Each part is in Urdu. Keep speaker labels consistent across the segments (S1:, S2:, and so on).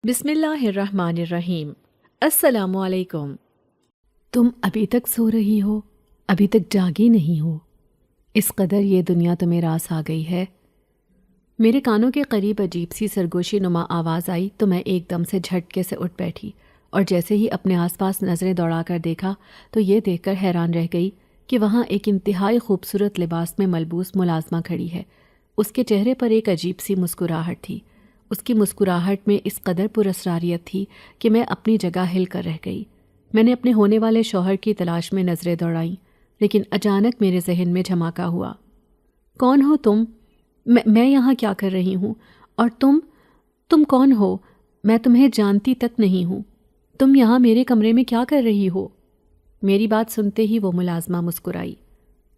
S1: بسم اللہ الرحمن الرحیم۔ السلام علیکم۔ تم ابھی تک سو رہی ہو، ابھی تک جاگی نہیں ہو، اس قدر یہ دنیا تمہیں راس آ گئی ہے۔ میرے کانوں کے قریب عجیب سی سرگوشی نما آواز آئی تو میں ایک دم سے جھٹکے سے اٹھ بیٹھی اور جیسے ہی اپنے آس پاس نظریں دوڑا کر دیکھا تو یہ دیکھ کر حیران رہ گئی کہ وہاں ایک انتہائی خوبصورت لباس میں ملبوس ملازمہ کھڑی ہے۔ اس کے چہرے پر ایک عجیب سی مسکراہٹ تھی۔ اس کی مسکراہٹ میں اس قدر پراسراریت تھی کہ میں اپنی جگہ ہل کر رہ گئی۔ میں نے اپنے ہونے والے شوہر کی تلاش میں نظریں دوڑائیں، لیکن اچانک میرے ذہن میں جھماکا ہوا۔ کون ہو تم؟ میں یہاں کیا کر رہی ہوں؟ اور تم کون ہو؟ میں تمہیں جانتی تک نہیں ہوں۔ تم یہاں میرے کمرے میں کیا کر رہی ہو؟ میری بات سنتے ہی وہ ملازمہ مسکرائی۔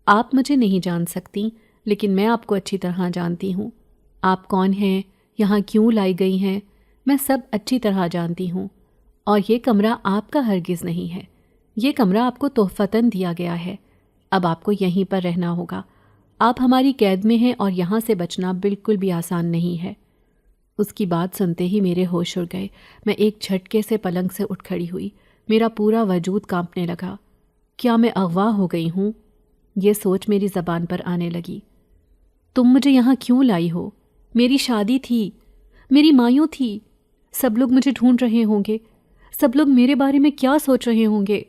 S1: آپ مجھے نہیں جان سکتی، لیکن میں آپ کو اچھی طرح جانتی ہوں۔ آپ کون ہیں؟ یہاں کیوں لائی گئی ہیں؟ میں سب اچھی طرح جانتی ہوں، اور یہ کمرہ آپ کا ہرگز نہیں ہے۔ یہ کمرہ آپ کو تحفتاً دیا گیا ہے۔ اب آپ کو یہیں پر رہنا ہوگا۔ آپ ہماری قید میں ہیں اور یہاں سے بچنا بالکل بھی آسان نہیں ہے۔ اس کی بات سنتے ہی میرے ہوش اڑ گئے۔ میں ایک جھٹکے سے پلنگ سے اٹھ کھڑی ہوئی۔ میرا پورا وجود کانپنے لگا۔ کیا میں اغوا ہو گئی ہوں؟ یہ سوچ میری زبان پر آنے لگی۔ تم مجھے یہاں کیوں لائی ہو؟ میری شادی تھی، میری مایوں تھی۔ سب لوگ مجھے ڈھونڈ رہے ہوں گے، سب لوگ میرے بارے میں کیا سوچ رہے ہوں گے؟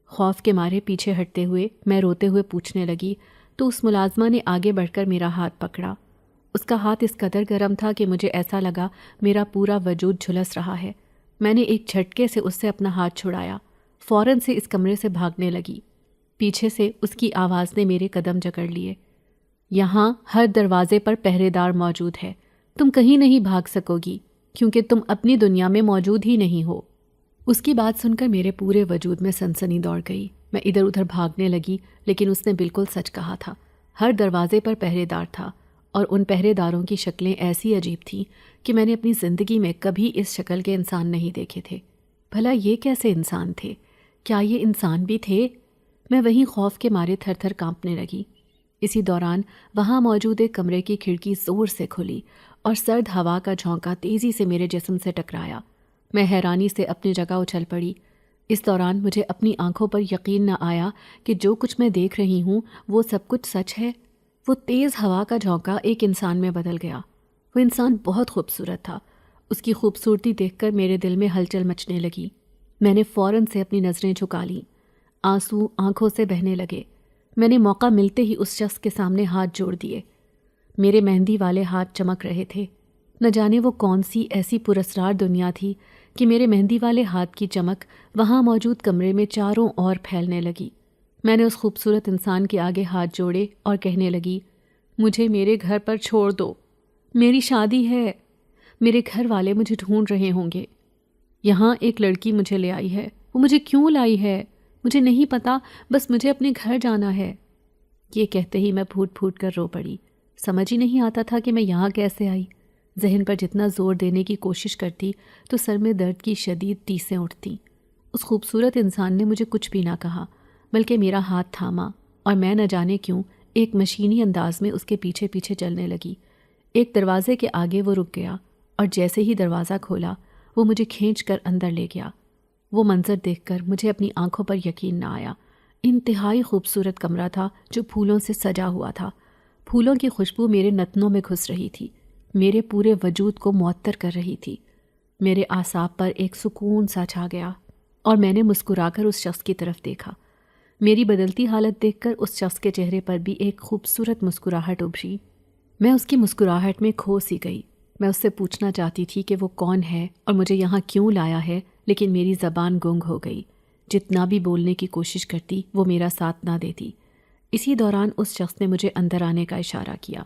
S1: خوف کے مارے پیچھے ہٹتے ہوئے میں روتے ہوئے پوچھنے لگی تو اس ملازمہ نے آگے بڑھ کر میرا ہاتھ پکڑا۔ اس کا ہاتھ اس قدر گرم تھا کہ مجھے ایسا لگا میرا پورا وجود جھلس رہا ہے۔ میں نے ایک جھٹکے سے اس سے اپنا ہاتھ چھڑایا، فوراً سے اس کمرے سے بھاگنے لگی۔ پیچھے سے اس کی آواز نے میرے قدم جکڑ لیے۔ یہاں ہر دروازے پر پہرے دار موجود ہے، تم کہیں نہیں بھاگ سکو گی کیونکہ تم اپنی دنیا میں موجود ہی نہیں ہو۔ اس کی بات سن کر میرے پورے وجود میں سنسنی دوڑ گئی۔ میں ادھر ادھر بھاگنے لگی، لیکن اس نے بالکل سچ کہا تھا۔ ہر دروازے پر پہرے دار تھا، اور ان پہرے داروں کی شکلیں ایسی عجیب تھیں کہ میں نے اپنی زندگی میں کبھی اس شکل کے انسان نہیں دیکھے تھے۔ بھلا یہ کیسے انسان تھے؟ کیا یہ انسان بھی تھے؟ میں وہیں خوف کے مارے تھر تھر کانپنے لگی۔ اسی دوران وہاں موجود ایک کمرے کی کھڑکی زور سے کھلی اور سرد ہوا کا جھونکا تیزی سے میرے جسم سے ٹکرایا۔ میں حیرانی سے اپنی جگہ اچھل پڑی۔ اس دوران مجھے اپنی آنکھوں پر یقین نہ آیا کہ جو کچھ میں دیکھ رہی ہوں وہ سب کچھ سچ ہے۔ وہ تیز ہوا کا جھونکا ایک انسان میں بدل گیا۔ وہ انسان بہت خوبصورت تھا۔ اس کی خوبصورتی دیکھ کر میرے دل میں ہلچل مچنے لگی۔ میں نے فوراً سے اپنی نظریں جھکا لیں۔ آنسو آنکھوں سے بہنے لگے۔ میں نے موقع ملتے ہی اس شخص کے سامنے ہاتھ جوڑ دیے۔ میرے مہندی والے ہاتھ چمک رہے تھے۔ نہ جانے وہ کون سی ایسی پراسرار دنیا تھی کہ میرے مہندی والے ہاتھ کی چمک وہاں موجود کمرے میں چاروں اور پھیلنے لگی۔ میں نے اس خوبصورت انسان کے آگے ہاتھ جوڑے اور کہنے لگی، مجھے میرے گھر پر چھوڑ دو، میری شادی ہے، میرے گھر والے مجھے ڈھونڈ رہے ہوں گے۔ یہاں ایک لڑکی مجھے لے آئی ہے، وہ مجھے کیوں لائی ہے مجھے نہیں پتا، بس مجھے اپنے گھر جانا ہے۔ یہ کہتے ہی میں پھوٹ پھوٹ کر رو پڑی۔ سمجھ ہی نہیں آتا تھا کہ میں یہاں کیسے آئی۔ ذہن پر جتنا زور دینے کی کوشش کرتی تو سر میں درد کی شدید ٹیسیں اٹھتیں۔ اس خوبصورت انسان نے مجھے کچھ بھی نہ کہا، بلکہ میرا ہاتھ تھاما اور میں نہ جانے کیوں ایک مشینی انداز میں اس کے پیچھے پیچھے چلنے لگی۔ ایک دروازے کے آگے وہ رک گیا اور جیسے ہی دروازہ کھولا وہ مجھے کھینچ کر اندر لے گیا۔ وہ منظر دیکھ کر مجھے اپنی آنکھوں پر یقین نہ آیا۔ انتہائی خوبصورت کمرہ تھا جو پھولوں سے سجا ہوا تھا۔ پھولوں کی خوشبو میرے نتنوں میں گھس رہی تھی، میرے پورے وجود کو معطر کر رہی تھی۔ میرے اعصاب پر ایک سکون سا چھا گیا اور میں نے مسکرا کر اس شخص کی طرف دیکھا۔ میری بدلتی حالت دیکھ کر اس شخص کے چہرے پر بھی ایک خوبصورت مسکراہٹ ابھری۔ میں اس کی مسکراہٹ میں کھو سی گئی۔ میں اس سے پوچھنا چاہتی تھی کہ وہ کون ہے اور مجھے یہاں کیوں لایا ہے، لیکن میری زبان گنگ ہو گئی۔ جتنا بھی بولنے کی کوشش کرتی وہ میرا ساتھ نہ دیتی۔ اسی دوران اس شخص نے مجھے اندر آنے کا اشارہ کیا۔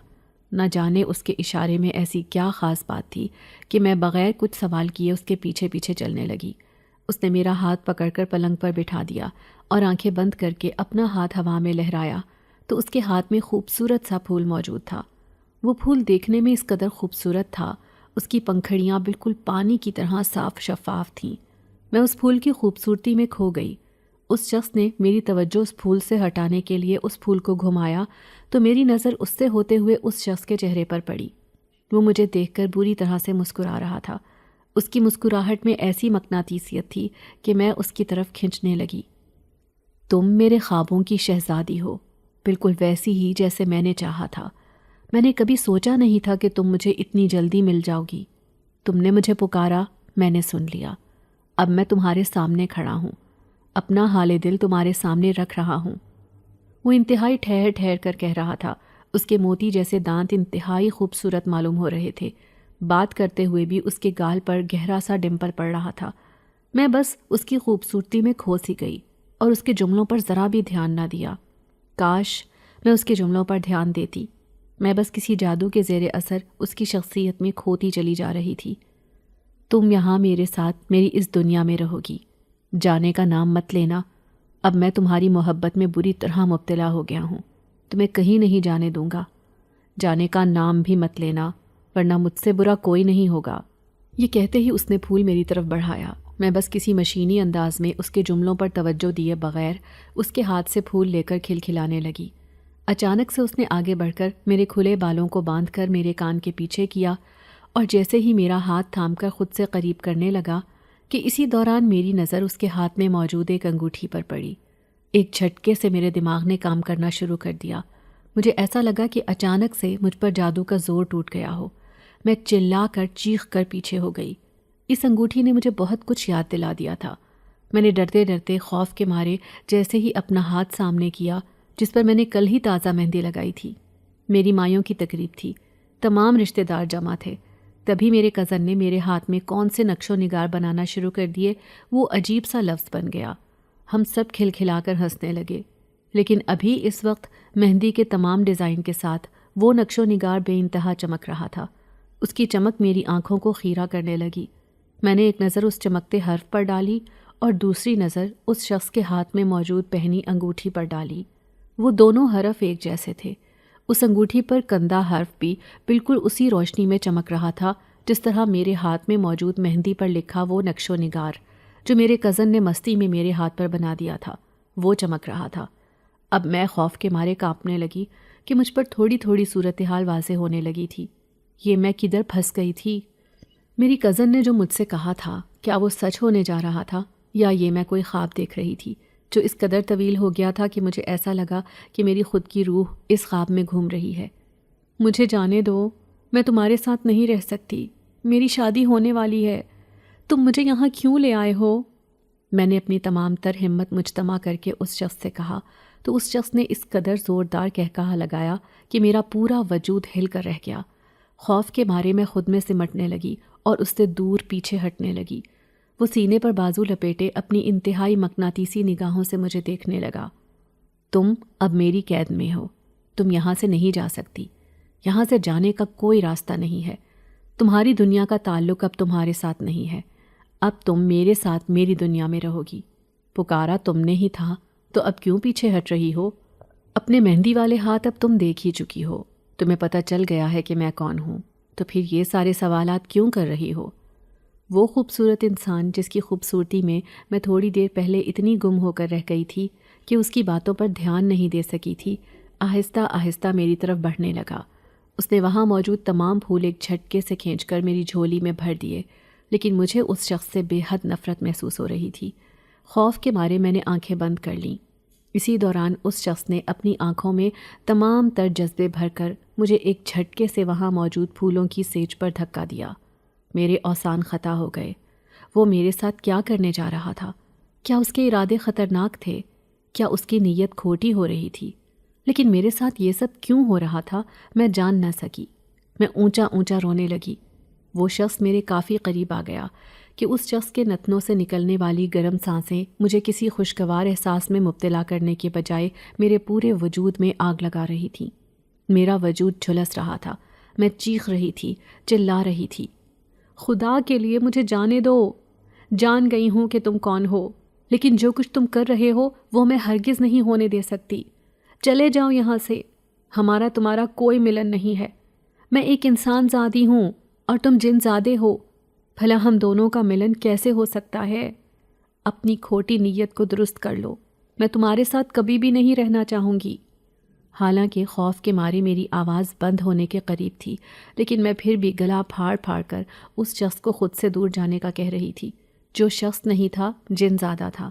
S1: نہ جانے اس کے اشارے میں ایسی کیا خاص بات تھی کہ میں بغیر کچھ سوال کیے اس کے پیچھے پیچھے چلنے لگی۔ اس نے میرا ہاتھ پکڑ کر پلنگ پر بٹھا دیا اور آنکھیں بند کر کے اپنا ہاتھ ہوا میں لہرایا تو اس کے ہاتھ میں خوبصورت سا پھول موجود تھا۔ وہ پھول دیکھنے میں اس قدر خوبصورت تھا، اس کی پنکھڑیاں بالکل پانی کی طرح صاف شفاف تھیں۔ میں اس پھول کی خوبصورتی میں کھو گئی۔ اس شخص نے میری توجہ اس پھول سے ہٹانے کے لیے اس پھول کو گھمایا تو میری نظر اس سے ہوتے ہوئے اس شخص کے چہرے پر پڑی۔ وہ مجھے دیکھ کر بری طرح سے مسکرا رہا تھا۔ اس کی مسکراہٹ میں ایسی مقناطیسیت تھی کہ میں اس کی طرف کھنچنے لگی۔ تم میرے خوابوں کی شہزادی ہو، بالکل ویسی ہی جیسے میں نے چاہا تھا۔ میں نے کبھی سوچا نہیں تھا کہ تم مجھے اتنی جلدی مل جاؤ گی۔ تم نے مجھے پکارا، میں نے سن لیا۔ اب میں تمہارے سامنے کھڑا ہوں، اپنا حال دل تمہارے سامنے رکھ رہا ہوں۔ وہ انتہائی ٹھہر ٹھہر کر کہہ رہا تھا۔ اس کے موتی جیسے دانت انتہائی خوبصورت معلوم ہو رہے تھے۔ بات کرتے ہوئے بھی اس کے گال پر گہرا سا ڈمپل پڑ رہا تھا۔ میں بس اس کی خوبصورتی میں کھو سی گئی اور اس کے جملوں پر ذرا بھی دھیان نہ دیا۔ کاش میں اس کے جملوں پر دھیان دیتی۔ میں بس کسی جادو کے زیر اثر اس کی شخصیت میں کھوتی چلی جا رہی تھی۔ تم یہاں میرے ساتھ میری اس دنیا میں رہو گی، جانے کا نام مت لینا۔ اب میں تمہاری محبت میں بری طرح مبتلا ہو گیا ہوں، تمہیں کہیں نہیں جانے دوں گا۔ جانے کا نام بھی مت لینا، ورنہ مجھ سے برا کوئی نہیں ہوگا۔ یہ کہتے ہی اس نے پھول میری طرف بڑھایا۔ میں بس کسی مشینی انداز میں اس کے جملوں پر توجہ دیے بغیر اس کے ہاتھ سے پھول لے کر کھلکھلانے لگی۔ اچانک سے اس نے آگے بڑھ کر میرے کھلے بالوں کو باندھ کر میرے کان کے پیچھے کیا، اور جیسے ہی میرا ہاتھ تھام کر خود سے قریب کرنے لگا کہ اسی دوران میری نظر اس کے ہاتھ میں موجود ایک انگوٹھی پر پڑی۔ ایک جھٹکے سے میرے دماغ نے کام کرنا شروع کر دیا۔ مجھے ایسا لگا کہ اچانک سے مجھ پر جادو کا زور ٹوٹ گیا ہو۔ میں چلا کر چیخ کر پیچھے ہو گئی۔ اس انگوٹھی نے مجھے بہت کچھ یاد دلا دیا تھا۔ میں نے ڈرتے ڈرتے خوف کے مارے جیسے ہی اپنا ہاتھ سامنے کیا جس پر میں نے کل ہی تازہ مہندی لگائی تھی۔ میری مائیوں کی تقریب تھی، تمام رشتہ دار جمع تھے۔ تبھی میرے کزن نے میرے ہاتھ میں کون سے نقش و نگار بنانا شروع کر دیے، وہ عجیب سا لفظ بن گیا۔ ہم سب کھلکھلا کر ہنسنے لگے، لیکن ابھی اس وقت مہندی کے تمام ڈیزائن کے ساتھ وہ نقش و نگار بے انتہا چمک رہا تھا۔ اس کی چمک میری آنکھوں کو خیرہ کرنے لگی۔ میں نے ایک نظر اس چمکتے حرف پر ڈالی اور دوسری نظر اس شخص کے ہاتھ میں موجود پہنی انگوٹھی پر ڈالی۔ وہ دونوں حرف ایک جیسے تھے۔ اس انگوٹھی پر کندہ حرف بھی بالکل اسی روشنی میں چمک رہا تھا جس طرح میرے ہاتھ میں موجود مہندی پر لکھا وہ نقش و نگار جو میرے کزن نے مستی میں میرے ہاتھ پر بنا دیا تھا، وہ چمک رہا تھا۔ اب میں خوف کے مارے کانپنے لگی کہ مجھ پر تھوڑی تھوڑی صورتحال واضح ہونے لگی تھی۔ یہ میں کدھر پھنس گئی تھی؟ میری کزن نے جو مجھ سے کہا تھا، کیا وہ سچ ہونے جا رہا تھا یا یہ میں کوئی خواب دیکھ رہی تھی جو اس قدر طویل ہو گیا تھا کہ مجھے ایسا لگا کہ میری خود کی روح اس خواب میں گھوم رہی ہے۔ مجھے جانے دو، میں تمہارے ساتھ نہیں رہ سکتی، میری شادی ہونے والی ہے، تم مجھے یہاں کیوں لے آئے ہو؟ میں نے اپنی تمام تر ہمت مجتمع کر کے اس شخص سے کہا تو اس شخص نے اس قدر زوردار کہکہا لگایا کہ میرا پورا وجود ہل کر رہ گیا۔ خوف کے مارے میں خود میں سمٹنے لگی اور اس سے دور پیچھے ہٹنے لگی۔ وہ سینے پر بازو لپیٹے اپنی انتہائی مقناطیسی نگاہوں سے مجھے دیکھنے لگا۔ تم اب میری قید میں ہو، تم یہاں سے نہیں جا سکتی، یہاں سے جانے کا کوئی راستہ نہیں ہے۔ تمہاری دنیا کا تعلق اب تمہارے ساتھ نہیں ہے، اب تم میرے ساتھ میری دنیا میں رہو گی۔ پکارا تم نے ہی تھا تو اب کیوں پیچھے ہٹ رہی ہو؟ اپنے مہندی والے ہاتھ اب تم دیکھ ہی چکی ہو، تمہیں پتہ چل گیا ہے کہ میں کون ہوں، تو پھر یہ سارے سوالات کیوں کر رہی ہو؟ وہ خوبصورت انسان جس کی خوبصورتی میں تھوڑی دیر پہلے اتنی گم ہو کر رہ گئی تھی کہ اس کی باتوں پر دھیان نہیں دے سکی تھی، آہستہ آہستہ میری طرف بڑھنے لگا۔ اس نے وہاں موجود تمام پھول ایک جھٹکے سے کھینچ کر میری جھولی میں بھر دیے، لیکن مجھے اس شخص سے بے حد نفرت محسوس ہو رہی تھی۔ خوف کے مارے میں نے آنکھیں بند کر لیں۔ اسی دوران اس شخص نے اپنی آنکھوں میں تمام تر جذبے بھر کر مجھے ایک جھٹکے سے وہاں موجود پھولوں کی سیج پر دھکا دیا۔ میرے اوسان خطا ہو گئے۔ وہ میرے ساتھ کیا کرنے جا رہا تھا؟ کیا اس کے ارادے خطرناک تھے؟ کیا اس کی نیت کھوٹی ہو رہی تھی؟ لیکن میرے ساتھ یہ سب کیوں ہو رہا تھا میں جان نہ سکی۔ میں اونچا اونچا رونے لگی۔ وہ شخص میرے کافی قریب آ گیا کہ اس شخص کے نتنوں سے نکلنے والی گرم سانسیں مجھے کسی خوشگوار احساس میں مبتلا کرنے کے بجائے میرے پورے وجود میں آگ لگا رہی تھیں۔ میرا وجود جھلس رہا تھا، میں چیخ رہی تھی، چلا رہی تھی، خدا کے لیے مجھے جانے دو۔ جان گئی ہوں کہ تم کون ہو، لیکن جو کچھ تم کر رہے ہو وہ میں ہرگز نہیں ہونے دے سکتی۔ چلے جاؤ یہاں سے، ہمارا تمہارا کوئی ملن نہیں ہے۔ میں ایک انسان زادی ہوں اور تم جن زادے ہو، بھلا ہم دونوں کا ملن کیسے ہو سکتا ہے؟ اپنی کھوٹی نیت کو درست کر لو، میں تمہارے ساتھ کبھی بھی نہیں رہنا چاہوں گی۔ حالانکہ خوف کے مارے میری آواز بند ہونے کے قریب تھی، لیکن میں پھر بھی گلا پھاڑ پھاڑ کر اس شخص کو خود سے دور جانے کا کہہ رہی تھی، جو شخص نہیں تھا، جن زادہ تھا،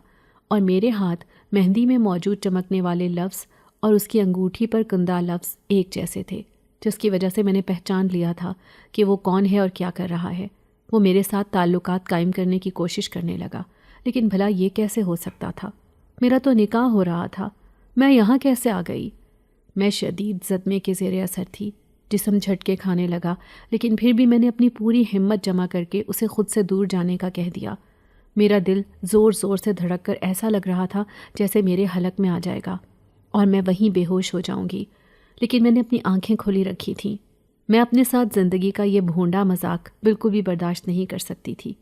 S1: اور میرے ہاتھ مہندی میں موجود چمکنے والے لفظ اور اس کی انگوٹھی پر کندہ لفظ ایک جیسے تھے، جس کی وجہ سے میں نے پہچان لیا تھا کہ وہ کون ہے اور کیا کر رہا ہے۔ وہ میرے ساتھ تعلقات قائم کرنے کی کوشش کرنے لگا، لیکن بھلا یہ کیسے ہو سکتا تھا؟ میرا تو نکاح ہو رہا تھا، میں یہاں کیسے آ گئی؟ میں شدید صدمے کے زیر اثر تھی، جسم جھٹکے کھانے لگا، لیکن پھر بھی میں نے اپنی پوری ہمت جمع کر کے اسے خود سے دور جانے کا کہہ دیا۔ میرا دل زور زور سے دھڑک کر ایسا لگ رہا تھا جیسے میرے حلق میں آ جائے گا اور میں وہیں بے ہوش ہو جاؤں گی، لیکن میں نے اپنی آنکھیں کھلی رکھی تھیں۔ میں اپنے ساتھ زندگی کا یہ بھونڈا مذاق بالکل بھی برداشت نہیں کر سکتی تھی۔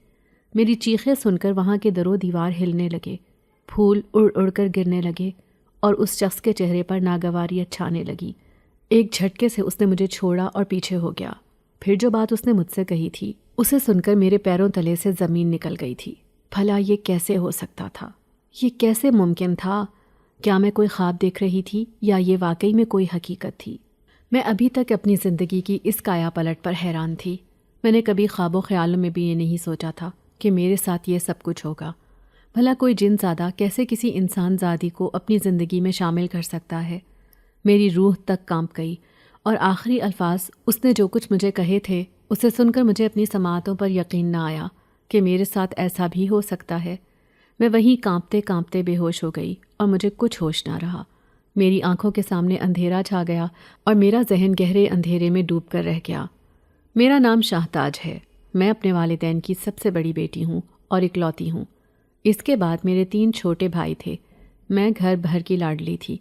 S1: میری چیخیں سن کر وہاں کے در و دیوار ہلنے لگے، پھول اڑ اڑ کر گرنے لگے اور اس شخص کے چہرے پر ناگواریت چھانے لگی۔ ایک جھٹکے سے اس نے مجھے چھوڑا اور پیچھے ہو گیا۔ پھر جو بات اس نے مجھ سے کہی تھی، اسے سن کر میرے پیروں تلے سے زمین نکل گئی تھی۔ بھلا یہ کیسے ہو سکتا تھا؟ یہ کیسے ممکن تھا؟ کیا میں کوئی خواب دیکھ رہی تھی یا یہ واقعی میں کوئی حقیقت تھی؟ میں ابھی تک اپنی زندگی کی اس کایا پلٹ پر حیران تھی۔ میں نے کبھی خواب و خیالوں میں بھی یہ نہیں سوچا تھا کہ میرے ساتھ یہ سب کچھ ہوگا۔ بھلا کوئی جن زادہ کیسے کسی انسان زادی کو اپنی زندگی میں شامل کر سکتا ہے؟ میری روح تک کانپ گئی، اور آخری الفاظ اس نے جو کچھ مجھے کہے تھے اسے سن کر مجھے اپنی سماعتوں پر یقین نہ آیا کہ میرے ساتھ ایسا بھی ہو سکتا ہے۔ میں وہیں کانپتے کانپتے بے ہوش ہو گئی اور مجھے کچھ ہوش نہ رہا۔ میری آنکھوں کے سامنے اندھیرا چھا گیا اور میرا ذہن گہرے اندھیرے میں ڈوب کر رہ گیا۔ میرا نام شاہتاج ہے۔ میں اپنے والدین کی سب سے بڑی بیٹی ہوں اور اکلوتی ہوں۔ اس کے بعد میرے 3 چھوٹے بھائی تھے۔ میں گھر بھر کی لاڈلی تھی۔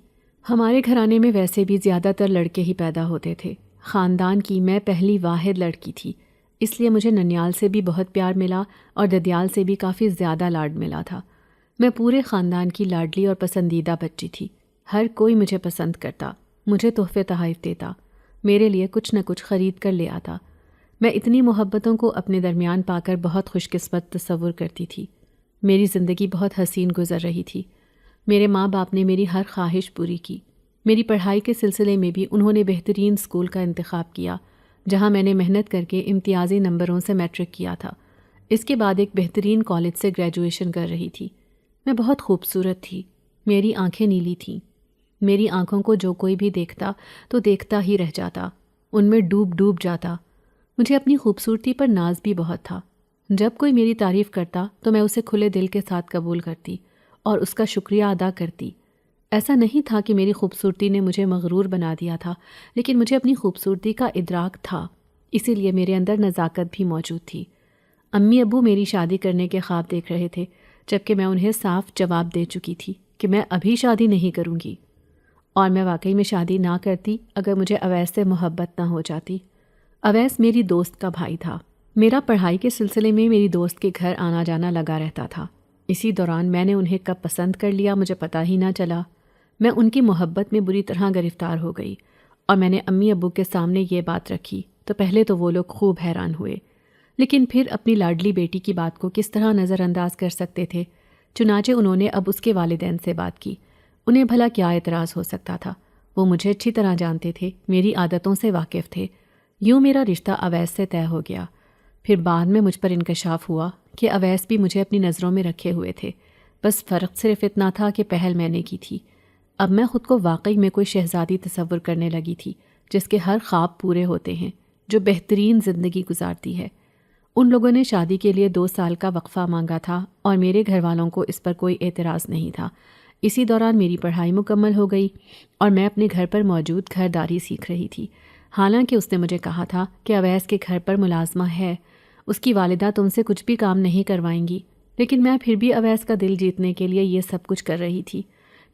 S1: ہمارے گھرانے میں ویسے بھی زیادہ تر لڑکے ہی پیدا ہوتے تھے۔ خاندان کی میں پہلی واحد لڑکی تھی، اس لیے مجھے ننیال سے بھی بہت پیار ملا اور ددیال سے بھی کافی زیادہ لاڈ ملا تھا۔ میں پورے خاندان کی لاڈلی اور پسندیدہ بچی تھی۔ ہر کوئی مجھے پسند کرتا، مجھے تحفے تحائف دیتا، میرے لیے کچھ نہ کچھ خرید کر لے آتا۔ میں اتنی محبتوں کو اپنے درمیان پا کر بہت خوش قسمت تصور کرتی تھی۔ میری زندگی بہت حسین گزر رہی تھی۔ میرے ماں باپ نے میری ہر خواہش پوری کی۔ میری پڑھائی کے سلسلے میں بھی انہوں نے بہترین اسکول کا انتخاب کیا، جہاں میں نے محنت کر کے امتیازی نمبروں سے میٹرک کیا تھا۔ اس کے بعد ایک بہترین کالج سے گریجویشن کر رہی تھی۔ میں بہت خوبصورت تھی۔ میری آنکھیں نیلی تھیں۔ میری آنکھوں کو جو کوئی بھی دیکھتا تو دیکھتا ہی رہ جاتا، ان میں ڈوب ڈوب جاتا۔ مجھے اپنی خوبصورتی پر ناز بھی بہت تھا۔ جب کوئی میری تعریف کرتا تو میں اسے کھلے دل کے ساتھ قبول کرتی اور اس کا شکریہ ادا کرتی۔ ایسا نہیں تھا کہ میری خوبصورتی نے مجھے مغرور بنا دیا تھا، لیکن مجھے اپنی خوبصورتی کا ادراک تھا، اسی لیے میرے اندر نزاکت بھی موجود تھی۔ امی ابو میری شادی کرنے کے خواب دیکھ رہے تھے، جبکہ میں انہیں صاف جواب دے چکی تھی کہ میں ابھی شادی نہیں کروں گی، اور میں واقعی میں شادی نہ کرتی اگر مجھے اویس سے محبت نہ ہو جاتی۔ اویس میری دوست کا بھائی تھا۔ میرا پڑھائی کے سلسلے میں میری دوست کے گھر آنا جانا لگا رہتا تھا۔ اسی دوران میں نے انہیں کب پسند کر لیا مجھے پتہ ہی نہ چلا۔ میں ان کی محبت میں بری طرح گرفتار ہو گئی، اور میں نے امی ابو کے سامنے یہ بات رکھی تو پہلے تو وہ لوگ خوب حیران ہوئے، لیکن پھر اپنی لاڈلی بیٹی کی بات کو کس طرح نظر انداز کر سکتے تھے؟ چنانچہ انہوں نے اب اس کے والدین سے بات کی۔ انہیں بھلا کیا اعتراض ہو سکتا تھا؟ وہ مجھے اچھی طرح جانتے تھے، میری عادتوں سے واقف تھے۔ یوں میرا رشتہ اویس سے طے ہو گیا۔ پھر بعد میں مجھ پر انکشاف ہوا کہ اویس بھی مجھے اپنی نظروں میں رکھے ہوئے تھے، بس فرق صرف اتنا تھا کہ پہل میں نے کی تھی۔ اب میں خود کو واقعی میں کوئی شہزادی تصور کرنے لگی تھی، جس کے ہر خواب پورے ہوتے ہیں، جو بہترین زندگی گزارتی ہے۔ ان لوگوں نے شادی کے لیے 2 سال کا وقفہ مانگا تھا، اور میرے گھر والوں کو اس پر کوئی اعتراض نہیں تھا۔ اسی دوران میری پڑھائی مکمل ہو گئی اور میں اپنے گھر پر موجود گھرداری سیکھ رہی تھی۔ حالانکہ اس نے مجھے کہا تھا کہ اویس کے گھر پر ملازمہ ہے، اس کی والدہ تم سے کچھ بھی کام نہیں کروائیں گی، لیکن میں پھر بھی اویس کا دل جیتنے کے لیے یہ سب کچھ کر رہی تھی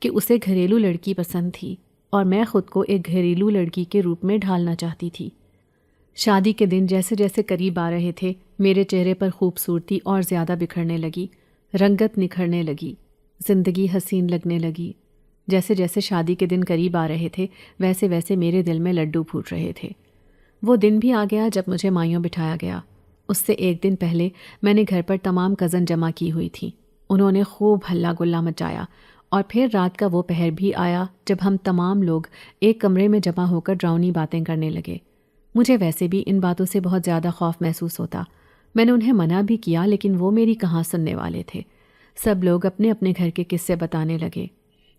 S1: کہ اسے گھریلو لڑکی پسند تھی، اور میں خود کو ایک گھریلو لڑکی کے روپ میں ڈھالنا چاہتی تھی۔ شادی کے دن جیسے جیسے قریب آ رہے تھے، میرے چہرے پر خوبصورتی اور زیادہ بکھرنے لگی، رنگت نکھرنے لگی، زندگی حسین لگنے لگی۔ جیسے جیسے شادی کے دن قریب آ رہے تھے، ویسے ویسے میرے دل میں لڈو پھوٹ رہے تھے۔ وہ دن بھی آ گیا جب مجھے مائیوں بٹھایا گیا۔ اس سے 1 دن پہلے میں نے گھر پر تمام کزن جمع کی ہوئی تھیں۔ انہوں نے خوب ہلا گلا مچایا اور پھر رات کا وہ پہر بھی آیا جب ہم تمام لوگ ایک کمرے میں جمع ہو کر ڈراؤنی باتیں کرنے لگے۔ مجھے ویسے بھی ان باتوں سے بہت زیادہ خوف محسوس ہوتا۔ میں نے انہیں منع بھی کیا لیکن وہ میری کہاں سننے والے تھے۔ سب لوگ اپنے اپنے گھر کے قصے بتانے لگے۔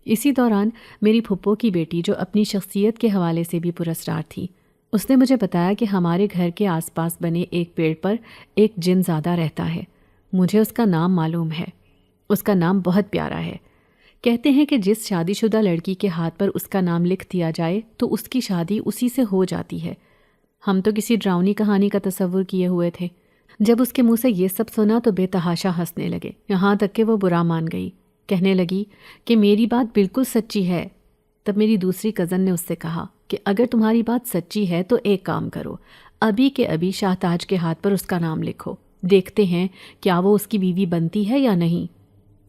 S1: اسی دوران میری پھپھو کی بیٹی، جو اپنی شخصیت کے حوالے سے بھی پراسرار تھی، اس نے مجھے بتایا کہ ہمارے گھر کے آس پاس بنے ایک پیڑ پر ایک جن زادہ رہتا ہے۔ مجھے اس کا نام معلوم ہے۔ اس کا نام بہت پیارا ہے۔ کہتے ہیں کہ جس شادی شدہ لڑکی کے ہاتھ پر اس کا نام لکھ دیا جائے تو اس کی شادی اسی سے ہو جاتی ہے۔ ہم تو کسی ڈراؤنی کہانی کا تصور کیے ہوئے تھے۔ جب اس کے منہ سے یہ سب سنا تو بے تحاشا ہنسنے لگے، یہاں تک کہ وہ برا مان گئی۔ کہنے لگی کہ میری بات بالکل سچی ہے۔ تب میری دوسری کزن نے اس سے کہا کہ اگر تمہاری بات سچی ہے تو ایک کام کرو، ابھی کے ابھی شاہ تاج کے ہاتھ پر اس کا نام لکھو، دیکھتے ہیں کیا وہ اس کی بیوی بنتی ہے یا نہیں۔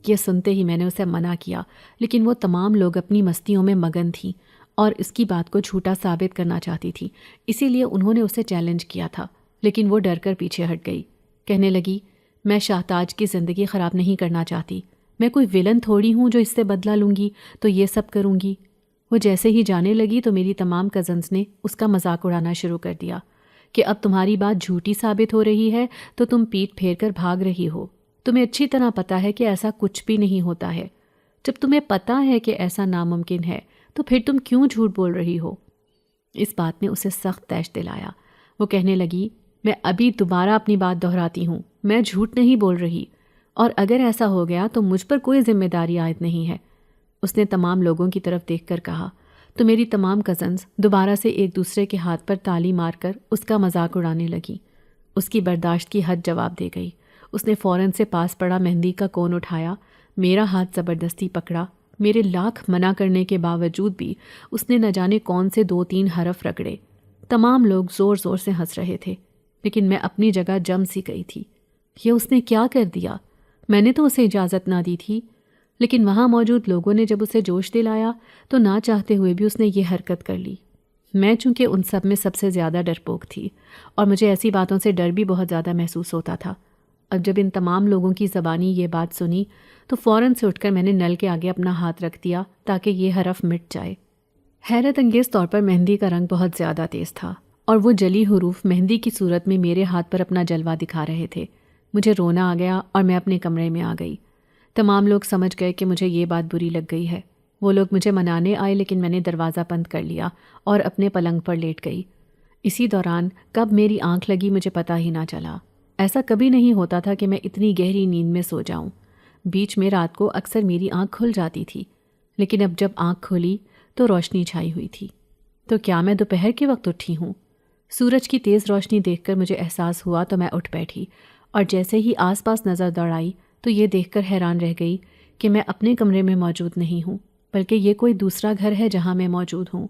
S1: یہ سنتے ہی میں نے اسے منع کیا، لیکن وہ تمام لوگ اپنی مستیوں میں مگن تھیں اور اس کی بات کو جھوٹا ثابت کرنا چاہتی تھی، اسی لیے انہوں نے اسے چیلنج کیا تھا، لیکن وہ ڈر کر پیچھے ہٹ گئی۔ کہنے لگی میں شاہ تاج کی زندگی خراب نہیں کرنا چاہتی، میں کوئی ویلن تھوڑی ہوں جو اس سے بدلہ لوں گی تو یہ سب کروں گی۔ وہ جیسے ہی جانے لگی تو میری تمام کزنس نے اس کا مذاق اڑانا شروع کر دیا کہ اب تمہاری بات جھوٹی ثابت ہو رہی ہے تو تم پیٹ پھیر کر بھاگ رہی ہو، تمہیں اچھی طرح پتہ ہے کہ ایسا کچھ بھی نہیں ہوتا ہے۔ جب تمہیں پتہ ہے کہ ایسا ناممکن ہے تو پھر تم کیوں جھوٹ بول رہی ہو؟ اس بات نے اسے سخت طیش دلایا۔ وہ کہنے لگی میں ابھی دوبارہ اپنی بات دہراتی ہوں، میں جھوٹ نہیں بول رہی، اور اگر ایسا ہو گیا تو مجھ پر کوئی ذمہ داری عائد نہیں ہے۔ اس نے تمام لوگوں کی طرف دیکھ کر کہا تو میری تمام کزنز دوبارہ سے ایک دوسرے کے ہاتھ پر تالی مار کر اس کا مذاق اڑانے لگیں۔ اس کی برداشت کی حد جواب دے گئی۔ اس نے فوراً سے پاس پڑا مہندی کا کون اٹھایا، میرا ہاتھ زبردستی پکڑا۔ میرے لاکھ منع کرنے کے باوجود بھی اس نے نہ جانے کون سے 2-3 حرف رگڑے۔ تمام لوگ زور زور سے ہنس رہے تھے، لیکن میں اپنی جگہ جم سی گئی تھی۔ یہ اس نے کیا کر دیا؟ میں نے تو اسے اجازت نہ دی تھی، لیکن وہاں موجود لوگوں نے جب اسے جوش دلایا تو نہ چاہتے ہوئے بھی اس نے یہ حرکت کر لی۔ میں چونکہ ان سب میں سب سے زیادہ ڈرپوک تھی اور مجھے ایسی باتوں سے ڈر بھی بہت زیادہ محسوس ہوتا تھا۔ اب جب ان تمام لوگوں کی زبانی یہ بات سنی تو فوراً سے اٹھ کر میں نے نل کے آگے اپنا ہاتھ رکھ دیا تاکہ یہ حرف مٹ جائے۔ حیرت انگیز طور پر مہندی کا رنگ بہت زیادہ تیز تھا اور وہ جلی حروف مہندی کی صورت میں میرے ہاتھ پر اپنا جلوہ دکھا رہے تھے۔ مجھے رونا آ گیا اور میں اپنے کمرے میں آ گئی۔ تمام لوگ سمجھ گئے کہ مجھے یہ بات بری لگ گئی ہے۔ وہ لوگ مجھے منانے آئے لیکن میں نے دروازہ بند کر لیا اور اپنے پلنگ پر لیٹ گئی۔ اسی دوران کب میری آنکھ لگی مجھے پتہ ہی نہ چلا۔ ایسا کبھی نہیں ہوتا تھا کہ میں اتنی گہری نیند میں سو جاؤں۔ بیچ میں رات کو اکثر میری آنکھ کھل جاتی تھی، لیکن اب جب آنکھ کھولی تو روشنی چھائی ہوئی تھی۔ تو کیا میں دوپہر کے وقت اٹھی ہوں؟ سورج کی تیز روشنی دیکھ کر مجھے احساس ہوا تو میں اٹھ بیٹھی اور جیسے ہی آس پاس نظر دوڑائی تو یہ دیکھ کر حیران رہ گئی کہ میں اپنے کمرے میں موجود نہیں ہوں، بلکہ یہ کوئی دوسرا گھر ہے جہاں میں موجود ہوں۔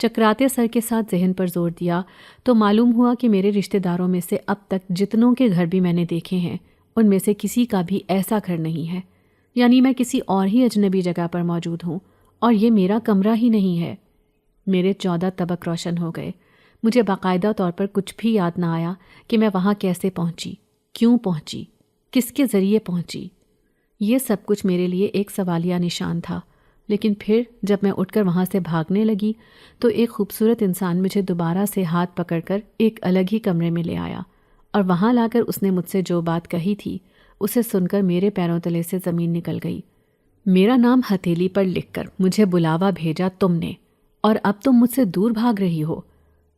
S1: چکراتے سر کے ساتھ ذہن پر زور دیا تو معلوم ہوا کہ میرے رشتہ داروں میں سے اب تک جتنوں کے گھر بھی میں نے دیکھے ہیں ان میں سے کسی کا بھی ایسا گھر نہیں ہے، یعنی میں کسی اور ہی اجنبی جگہ پر موجود ہوں اور یہ میرا کمرہ ہی نہیں ہے۔ میرے 14 طبق روشن ہو گئے۔ مجھے باقاعدہ طور پر کچھ بھی یاد نہ آیا کہ میں وہاں کیسے پہنچی، کیوں پہنچی، کس کے ذریعے پہنچی۔ یہ سب کچھ میرے لیے ایک سوالیہ نشان تھا، لیکن پھر جب میں اٹھ کر وہاں سے بھاگنے لگی تو ایک خوبصورت انسان مجھے دوبارہ سے ہاتھ پکڑ کر ایک الگ ہی کمرے میں لے آیا اور وہاں لا کر اس نے مجھ سے جو بات کہی تھی اسے سن کر میرے پیروں تلے سے زمین نکل گئی۔ میرا نام ہتھیلی پر لکھ کر مجھے بلاوا بھیجا تم نے، اور اب تم مجھ سے دور بھاگ رہی ہو۔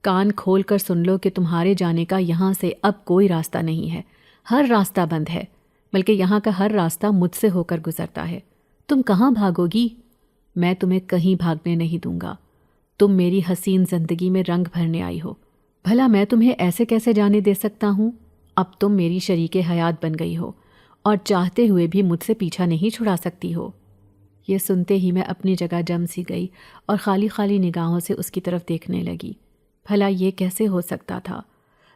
S1: کان کھول کر سن لو کہ تمہارے جانے کا یہاں سے اب کوئی راستہ نہیں ہے، ہر راستہ بند ہے، بلکہ یہاں کا ہر راستہ مجھ سے ہو کر گزرتا ہے۔ تم کہاں بھاگو گی؟ میں تمہیں کہیں بھاگنے نہیں دوں گا۔ تم میری حسین زندگی میں رنگ بھرنے آئی ہو، بھلا میں تمہیں ایسے کیسے جانے دے سکتا ہوں؟ اب تم میری شریک حیات بن گئی ہو اور چاہتے ہوئے بھی مجھ سے پیچھا نہیں چھڑا سکتی ہو۔ یہ سنتے ہی میں اپنی جگہ جم سی گئی اور خالی خالی نگاہوں سے اس کی طرف دیکھنے لگی۔ بھلا یہ کیسے ہو سکتا تھا؟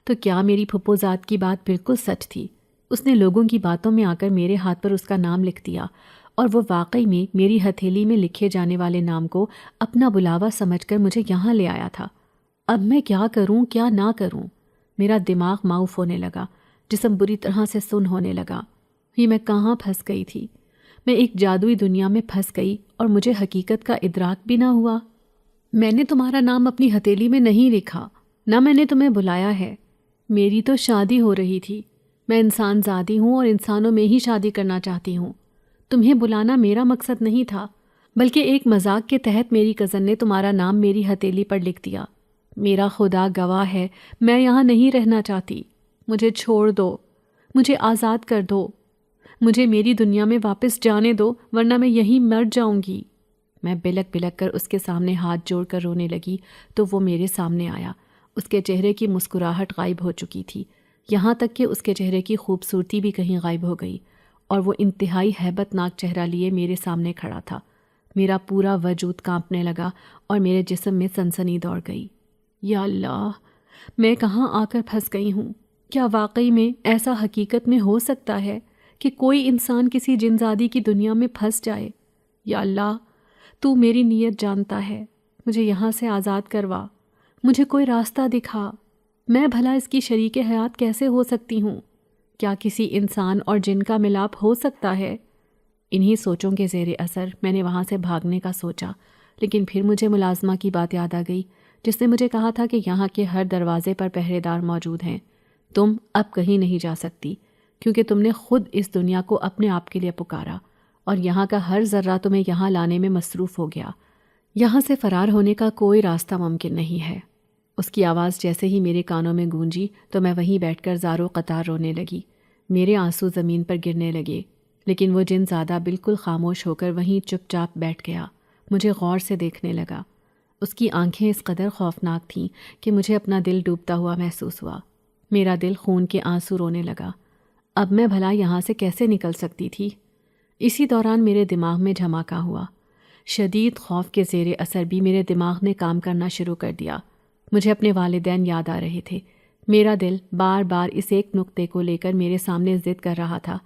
S1: تو کیا میری پھپھو ذات کی بات بالکل سچ تھی؟ اس نے لوگوں کی باتوں میں آ کر میرے ہاتھ پر اس کا نام لکھ دیا اور وہ واقعی میں میری ہتھیلی میں لکھے جانے والے نام کو اپنا بلاوا سمجھ کر مجھے یہاں لے آیا تھا۔ اب میں کیا کروں کیا نہ کروں؟ میرا دماغ معاف ہونے لگا، جسم بری طرح سے سن ہونے لگا۔ یہ میں کہاں پھنس گئی تھی؟ میں ایک جادوئی دنیا میں پھنس گئی اور مجھے حقیقت کا ادراک بھی نہ ہوا۔ میں نے تمہارا نام اپنی ہتھیلی میں نہیں لکھا، نہ میں نے تمہیں بلایا ہے۔ میری تو شادی ہو رہی تھی۔ میں انسان زادی ہوں اور انسانوں میں ہی شادی کرنا چاہتی ہوں۔ تمہیں بلانا میرا مقصد نہیں تھا، بلکہ ایک مذاق کے تحت میری کزن نے تمہارا نام میری ہتھیلی پر لکھ دیا۔ میرا خدا گواہ ہے، میں یہاں نہیں رہنا چاہتی۔ مجھے چھوڑ دو، مجھے آزاد کر دو، مجھے میری دنیا میں واپس جانے دو، ورنہ میں یہیں مر جاؤں گی۔ میں بلک بلک کر اس کے سامنے ہاتھ جوڑ کر رونے لگی تو وہ میرے سامنے آیا۔ اس کے چہرے کی مسکراہٹ غائب ہو چکی تھی، یہاں تک کہ اس کے چہرے کی خوبصورتی بھی کہیں غائب ہو گئی، اور وہ انتہائی ہیبت ناک چہرہ لیے میرے سامنے کھڑا تھا۔ میرا پورا وجود کانپنے لگا اور میرے جسم میں سنسنی دوڑ گئی۔ یا اللہ، میں کہاں آ کر پھنس گئی ہوں؟ کیا واقعی میں ایسا حقیقت میں ہو سکتا ہے کہ کوئی انسان کسی جنزادی کی دنیا میں پھنس جائے؟ یا اللہ، تو میری نیت جانتا ہے، مجھے یہاں سے آزاد کروا، مجھے کوئی راستہ دکھا۔ میں بھلا اس کی شریک حیات کیسے ہو سکتی ہوں؟ کیا کسی انسان اور جن کا ملاپ ہو سکتا ہے؟ انہی سوچوں کے زیر اثر میں نے وہاں سے بھاگنے کا سوچا، لیکن پھر مجھے ملازمہ کی بات یاد آ گئی، جس نے مجھے کہا تھا کہ یہاں کے ہر دروازے پر پہرے دار موجود ہیں۔ تم اب کہیں نہیں جا سکتی، کیونکہ تم نے خود اس دنیا کو اپنے آپ کے لیے پکارا، اور یہاں کا ہر ذرہ تمہیں یہاں لانے میں مصروف ہو گیا۔ یہاں سے فرار ہونے کا کوئی راستہ ممکن نہیں ہے۔ اس کی آواز جیسے ہی میرے کانوں میں گونجی تو میں وہیں بیٹھ کر زاروں قطار رونے لگی۔ میرے آنسو زمین پر گرنے لگے، لیکن وہ جن زادہ بالکل خاموش ہو کر وہیں چپ چاپ بیٹھ گیا، مجھے غور سے دیکھنے لگا۔ اس کی آنکھیں اس قدر خوفناک تھیں کہ مجھے اپنا دل ڈوبتا ہوا محسوس ہوا۔ میرا دل خون کے آنسو رونے لگا۔ اب میں بھلا یہاں سے کیسے نکل سکتی تھی؟ اسی دوران میرے دماغ میں دھماکہ ہوا۔ شدید خوف کے زیر اثر بھی میرے دماغ نے کام کرنا شروع کر دیا۔ مجھے اپنے والدین یاد آ رہے تھے۔ میرا دل بار بار اس ایک نقطے کو لے کر میرے سامنے ضد کر رہا تھا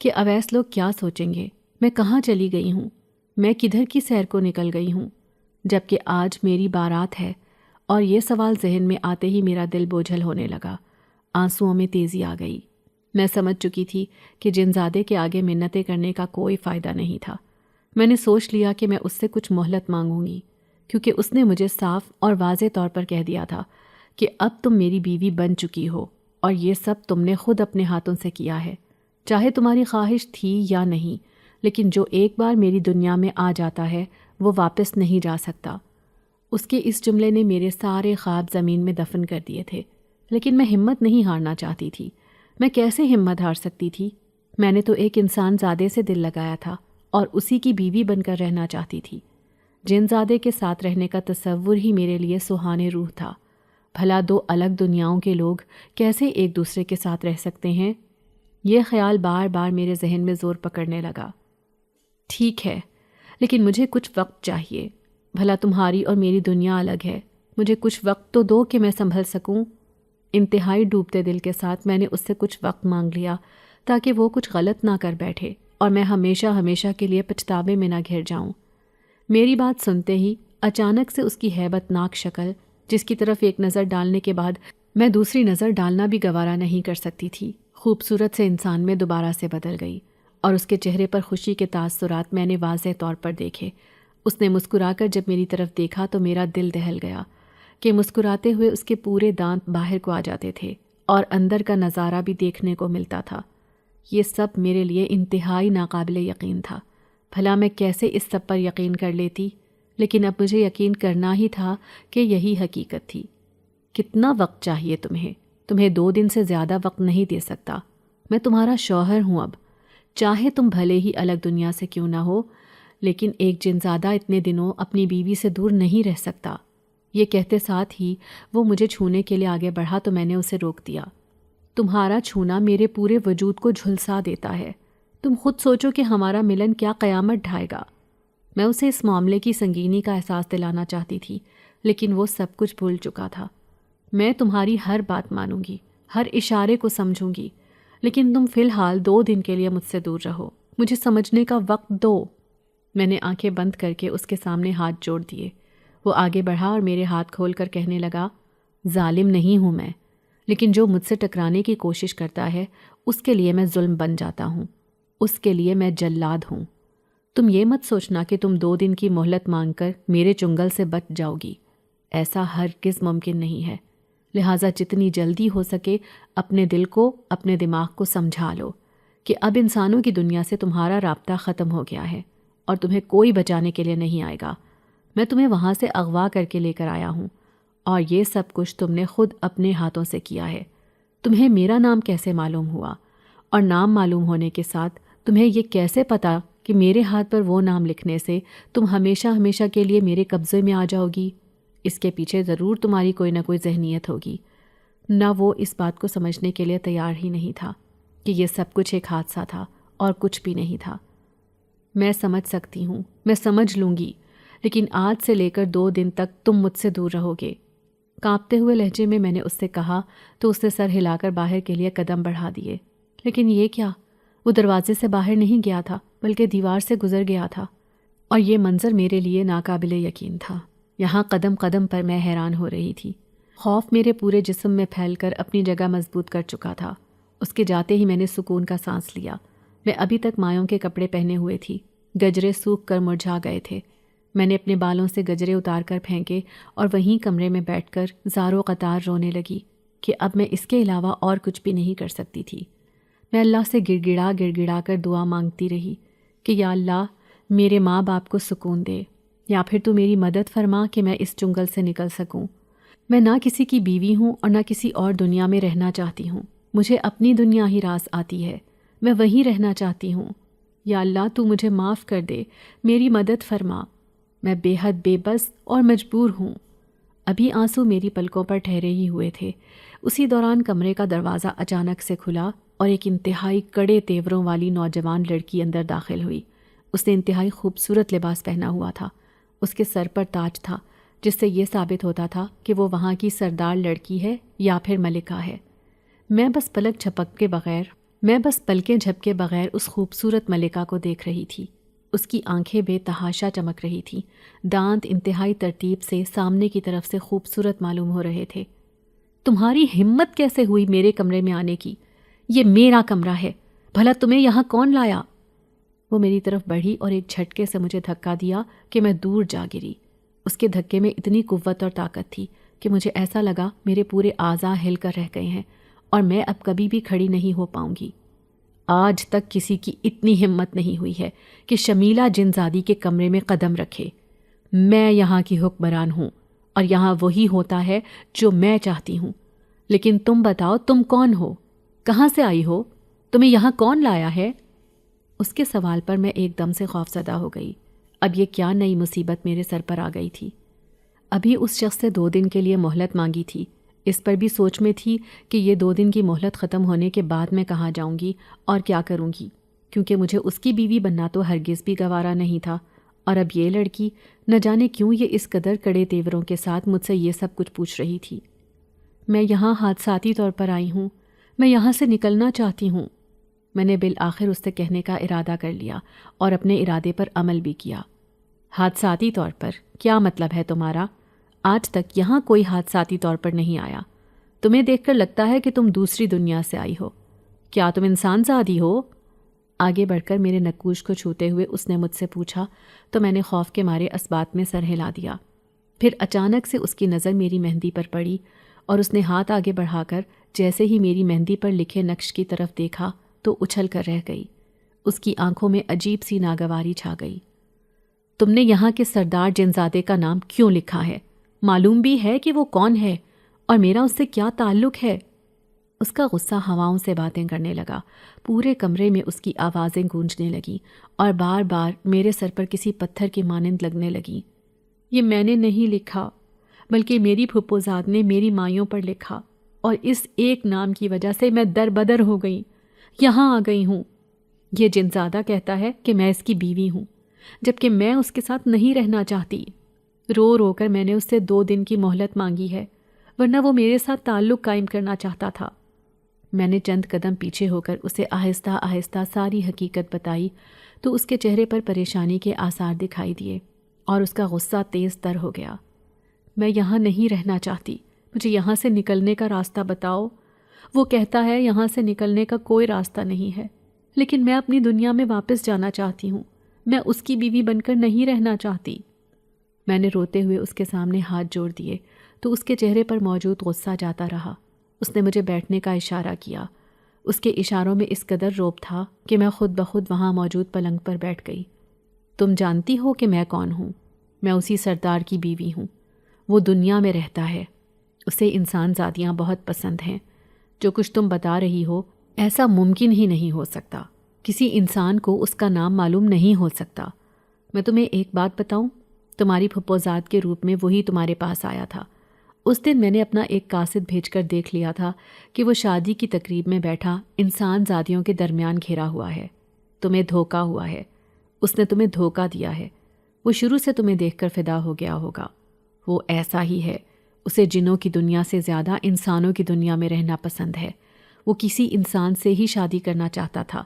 S1: کہ اویس لوگ کیا سوچیں گے، میں کہاں چلی گئی ہوں، میں کدھر کی سیر کو نکل گئی ہوں، جبکہ آج میری بارات ہے۔ اور یہ سوال ذہن میں آتے ہی میرا دل بوجھل ہونے لگا، آنسوؤں میں تیزی آ گئی۔ میں سمجھ چکی تھی کہ جنزادے کے آگے منتیں کرنے کا کوئی فائدہ نہیں تھا۔ میں نے سوچ لیا کہ میں اس سے کچھ مہلت مانگوں گی، کیونکہ اس نے مجھے صاف اور واضح طور پر کہہ دیا تھا کہ اب تم میری بیوی بن چکی ہو، اور یہ سب تم نے خود اپنے ہاتھوں سے کیا ہے، چاہے تمہاری خواہش تھی یا نہیں، لیکن جو ایک بار میری دنیا میں آ جاتا ہے وہ واپس نہیں جا سکتا۔ اس کے اس جملے نے میرے سارے خواب زمین میں دفن کر دیے تھے، لیکن میں ہمت نہیں ہارنا چاہتی تھی۔ میں کیسے ہمت ہار سکتی تھی؟ میں نے تو ایک انسان زادے سے دل لگایا تھا اور اسی کی بیوی بن کر رہنا چاہتی تھی۔ جن زادے کے ساتھ رہنے کا تصور ہی میرے لیے سہانے روح تھا۔ بھلا دو الگ دنیاؤں کے لوگ کیسے ایک دوسرے کے ساتھ رہ سکتے ہیں؟ یہ خیال بار بار میرے ذہن میں زور پکڑنے لگا۔ ٹھیک ہے، لیکن مجھے کچھ وقت چاہیے۔ بھلا تمہاری اور میری دنیا الگ ہے، مجھے کچھ وقت تو دو کہ میں سنبھل سکوں۔ انتہائی ڈوبتے دل کے ساتھ میں نے اس سے کچھ وقت مانگ لیا تاکہ وہ کچھ غلط نہ کر بیٹھے اور میں ہمیشہ ہمیشہ کے لیے پچھتاوے میں نہ گھر جاؤں۔ میری بات سنتے ہی اچانک سے اس کی ہیبت ناک شکل، جس کی طرف ایک نظر ڈالنے کے بعد میں دوسری نظر ڈالنا بھی گوارا نہیں کر سکتی تھی، خوبصورت سے انسان میں دوبارہ سے بدل گئی، اور اس کے چہرے پر خوشی کے تاثرات میں نے واضح طور پر دیکھے۔ اس نے مسکرا کر جب میری طرف دیکھا تو میرا دل دہل گیا کہ مسکراتے ہوئے اس کے پورے دانت باہر کو آ جاتے تھے اور اندر کا نظارہ بھی دیکھنے کو ملتا تھا۔ یہ سب میرے لیے انتہائی ناقابل یقین تھا۔ بھلا میں کیسے اس سب پر یقین کر لیتی؟ لیکن اب مجھے یقین کرنا ہی تھا کہ یہی حقیقت تھی۔ کتنا وقت چاہیے تمہیں؟ تمہیں 2 دن سے زیادہ وقت نہیں دے سکتا۔ میں تمہارا شوہر ہوں اب، چاہے تم بھلے ہی الگ دنیا سے کیوں نہ ہو، لیکن ایک جنزادہ اتنے دنوں اپنی بیوی سے دور نہیں رہ سکتا۔ یہ کہتے ساتھ ہی وہ مجھے چھونے کے لیے آگے بڑھا تو میں نے اسے روک دیا۔ تمہارا چھونا میرے پورے وجود کو جھلسا دیتا ہے۔ تم خود سوچو کہ ہمارا ملن کیا قیامت ڈھائے گا۔ میں اسے اس معاملے کی سنگینی کا احساس دلانا چاہتی تھی، لیکن وہ سب کچھ بھول چکا تھا۔ میں تمہاری ہر بات مانوں گی، ہر اشارے کو سمجھوں گی، لیکن تم فی الحال 2 دن کے لیے مجھ سے دور رہو، مجھے سمجھنے کا وقت دو۔ میں نے آنکھیں بند کر کے اس کے سامنے ہاتھ جوڑ دیے۔ وہ آگے بڑھا اور میرے ہاتھ کھول کر کہنے لگا، ظالم نہیں ہوں میں، لیکن جو مجھ سے ٹکرانے کی کوشش کرتا ہے اس کے لیے میں ظلم بن جاتا ہوں، اس کے لیے میں جلاد ہوں۔ تم یہ مت سوچنا کہ تم 2 دن کی مہلت مانگ کر میرے چنگل سے بچ جاؤ گی، ایسا ہرگز ممکن نہیں ہے۔ لہٰذا جتنی جلدی ہو سکے اپنے دل کو، اپنے دماغ کو سمجھا لو کہ اب انسانوں کی دنیا سے تمہارا رابطہ ختم ہو گیا ہے اور تمہیں کوئی بچانے کے لیے نہیں آئے گا۔ میں تمہیں وہاں سے اغوا کر کے لے کر آیا ہوں، اور یہ سب کچھ تم نے خود اپنے ہاتھوں سے کیا ہے۔ تمہیں میرا نام کیسے معلوم ہوا؟ اور نام معلوم ہونے کے ساتھ تمہیں یہ کیسے پتا کہ میرے ہاتھ پر وہ نام لکھنے سے تم ہمیشہ ہمیشہ کے لیے میرے قبضے میں آ جاؤ گی؟ اس کے پیچھے ضرور تمہاری کوئی نہ کوئی ذہنیت ہوگی۔ نہ وہ اس بات کو سمجھنے کے لیے تیار ہی نہیں تھا کہ یہ سب کچھ ایک حادثہ تھا اور کچھ بھی نہیں تھا۔ میں سمجھ سکتی ہوں، میں سمجھ لوں گی، لیکن آج سے لے کر 2 دن تک تم مجھ سے دور رہو گے۔ کانپتے ہوئے لہجے میں نے اس سے کہا تو اس نے سر ہلا کر باہر کے لیے قدم بڑھا دیے۔ لیکن یہ کیا؟ وہ دروازے سے باہر نہیں گیا تھا بلکہ دیوار سے گزر گیا تھا، اور یہ منظر میرے لیے ناقابل یقین تھا۔ یہاں قدم قدم پر میں حیران ہو رہی تھی۔ خوف میرے پورے جسم میں پھیل کر اپنی جگہ مضبوط کر چکا تھا۔ اس کے جاتے ہی میں نے سکون کا سانس لیا۔ میں ابھی تک مایوں کے کپڑے پہنے ہوئے تھی، گجرے سوکھ کر مرجھا گئے تھے۔ میں نے اپنے بالوں سے گجرے اتار کر پھینکے اور وہیں کمرے میں بیٹھ کر زارو قطار رونے لگی کہ اب میں اس کے علاوہ اور کچھ بھی نہیں کر سکتی تھی۔ میں اللہ سے گڑ گڑا کر دعا مانگتی رہی کہ یا اللہ میرے ماں باپ کو سکون دے، یا پھر تو میری مدد فرما کہ میں اس چنگل سے نکل سکوں۔ میں نہ کسی کی بیوی ہوں اور نہ کسی اور دنیا میں رہنا چاہتی ہوں۔ مجھے اپنی دنیا ہی راس آتی ہے، میں وہیں رہنا چاہتی ہوں۔ یا اللہ تو مجھے معاف کر دے، میری مدد فرما۔ میں بے حد بے بس اور مجبور ہوں۔ ابھی آنسو میری پلکوں پر ٹھہرے ہی ہوئے تھے، اسی دوران کمرے کا دروازہ اچانک سے کھلا اور ایک انتہائی کڑے تیوروں والی نوجوان لڑکی اندر داخل ہوئی۔ اس نے انتہائی خوبصورت لباس پہنا ہوا تھا۔ اس کے سر پر تاج تھا جس سے یہ ثابت ہوتا تھا کہ وہ وہاں کی سردار لڑکی ہے یا پھر ملکہ ہے۔ میں بس پلکیں جھپکے بغیر اس خوبصورت ملکہ کو دیکھ رہی تھی۔ اس کی آنکھیں بے تحاشا چمک رہی تھیں، دانت انتہائی ترتیب سے سامنے کی طرف سے خوبصورت معلوم ہو رہے تھے۔ تمہاری ہمت کیسے ہوئی میرے کمرے میں آنے کی؟ یہ میرا کمرہ ہے، بھلا تمہیں یہاں کون لایا؟ وہ میری طرف بڑھی اور ایک جھٹکے سے مجھے دھکا دیا کہ میں دور جا گری۔ اس کے دھکے میں اتنی قوت اور طاقت تھی کہ مجھے ایسا لگا میرے پورے اعضاء ہل کر رہ گئے ہیں اور میں اب کبھی بھی کھڑی نہیں ہو پاؤں گی۔ آج تک کسی کی اتنی ہمت نہیں ہوئی ہے کہ شمیلہ جنزادی کے کمرے میں قدم رکھے۔ میں یہاں کی حکمران ہوں اور یہاں وہی ہوتا ہے جو میں چاہتی ہوں۔ لیکن تم بتاؤ، تم کون ہو؟ کہاں سے آئی ہو؟ تمہیں یہاں کون لایا ہے؟ اس کے سوال پر میں ایک دم سے خوفزدہ ہو گئی۔ اب یہ کیا نئی مصیبت میرے سر پر آ گئی تھی؟ ابھی اس شخص سے 2 دن کے لیے مہلت مانگی تھی، اس پر بھی سوچ میں تھی کہ یہ 2 دن کی مہلت ختم ہونے کے بعد میں کہاں جاؤں گی اور کیا کروں گی، کیونکہ مجھے اس کی بیوی بننا تو ہرگز بھی گوارا نہیں تھا، اور اب یہ لڑکی نہ جانے کیوں یہ اس قدر کڑے تیوروں کے ساتھ مجھ سے یہ سب کچھ پوچھ رہی تھی۔ میں یہاں حادثاتی طور پر آئی ہوں، میں یہاں سے نکلنا چاہتی ہوں۔ میں نے بالآخر اس سے کہنے کا ارادہ کر لیا اور اپنے ارادے پر عمل بھی کیا۔ حادثاتی طور پر کیا مطلب ہے تمہارا؟ آج تک یہاں کوئی حادثاتی طور پر نہیں آیا۔ تمہیں دیکھ کر لگتا ہے کہ تم دوسری دنیا سے آئی ہو۔ کیا تم انسان زادی ہو؟ آگے بڑھ کر میرے نقوش کو چھوتے ہوئے اس نے مجھ سے پوچھا تو میں نے خوف کے مارے اسبات میں سر ہلا دیا۔ پھر اچانک سے اس کی نظر میری مہندی پر پڑی اور اس نے ہاتھ آگے بڑھا کر جیسے ہی میری مہندی پر لکھے نقش کی طرف دیکھا تو اچھل کر رہ گئی۔ اس کی آنکھوں میں عجیب سی ناگواری چھا گئی۔ تم نے یہاں کے سردار جنزادے کا نام کیوں لکھا ہے؟ معلوم بھی ہے کہ وہ کون ہے اور میرا اس سے کیا تعلق ہے؟ اس کا غصہ ہواؤں سے باتیں کرنے لگا۔ پورے کمرے میں اس کی آوازیں گونجنے لگیں اور بار بار میرے سر پر کسی پتھر کی مانند لگنے لگیں۔ یہ میں نے نہیں لکھا، بلکہ میری پھپھوزاد نے میری مائیوں پر لکھا، اور اس ایک نام کی وجہ سے میں در بدر ہو گئی، یہاں آ گئی ہوں۔ یہ جنزادہ کہتا ہے کہ میں اس کی بیوی ہوں، جبکہ میں اس کے ساتھ نہیں رہنا چاہتی۔ رو رو کر میں نے اس سے 2 دن کی مہلت مانگی ہے، ورنہ وہ میرے ساتھ تعلق قائم کرنا چاہتا تھا۔ میں نے چند قدم پیچھے ہو کر اسے آہستہ آہستہ ساری حقیقت بتائی تو اس کے چہرے پر پریشانی کے آثار دکھائی دیے اور اس کا غصہ تیز تر ہو گیا۔ میں یہاں نہیں رہنا چاہتی، مجھے یہاں سے نکلنے کا راستہ بتاؤ۔ وہ کہتا ہے یہاں سے نکلنے کا کوئی راستہ نہیں ہے، لیکن میں اپنی دنیا میں واپس جانا چاہتی ہوں۔ میں اس کی بیوی بن کر نہیں رہنا چاہتی۔ میں نے روتے ہوئے اس کے سامنے ہاتھ جوڑ دیے تو اس کے چہرے پر موجود غصہ جاتا رہا۔ اس نے مجھے بیٹھنے کا اشارہ کیا۔ اس کے اشاروں میں اس قدر روب تھا کہ میں خود بخود وہاں موجود پلنگ پر بیٹھ گئی۔ تم جانتی ہو کہ میں کون ہوں؟ میں اسی سردار کی بیوی ہوں۔ وہ دنیا میں رہتا ہے، اسے انسان زادیاں بہت پسند ہیں۔ جو کچھ تم بتا رہی ہو ایسا ممکن ہی نہیں ہو سکتا۔ کسی انسان کو اس کا نام معلوم نہیں ہو سکتا۔ میں تمہیں ایک بات بتاؤں، تمہاری پھپھوزاد کے روپ میں وہی تمہارے پاس آیا تھا۔ اس دن میں نے اپنا ایک قاصد بھیج کر دیکھ لیا تھا کہ وہ شادی کی تقریب میں بیٹھا انسان زادیوں کے درمیان گھرا ہوا ہے۔ تمہیں دھوکا ہوا ہے، اس نے تمہیں دھوکا دیا ہے۔ وہ شروع سے تمہیں دیکھ کر فدا ہو گیا ہوگا۔ وہ ایسا ہی ہے، اسے جنوں کی دنیا سے زیادہ انسانوں کی دنیا میں رہنا پسند ہے۔ وہ کسی انسان سے ہی شادی کرنا چاہتا تھا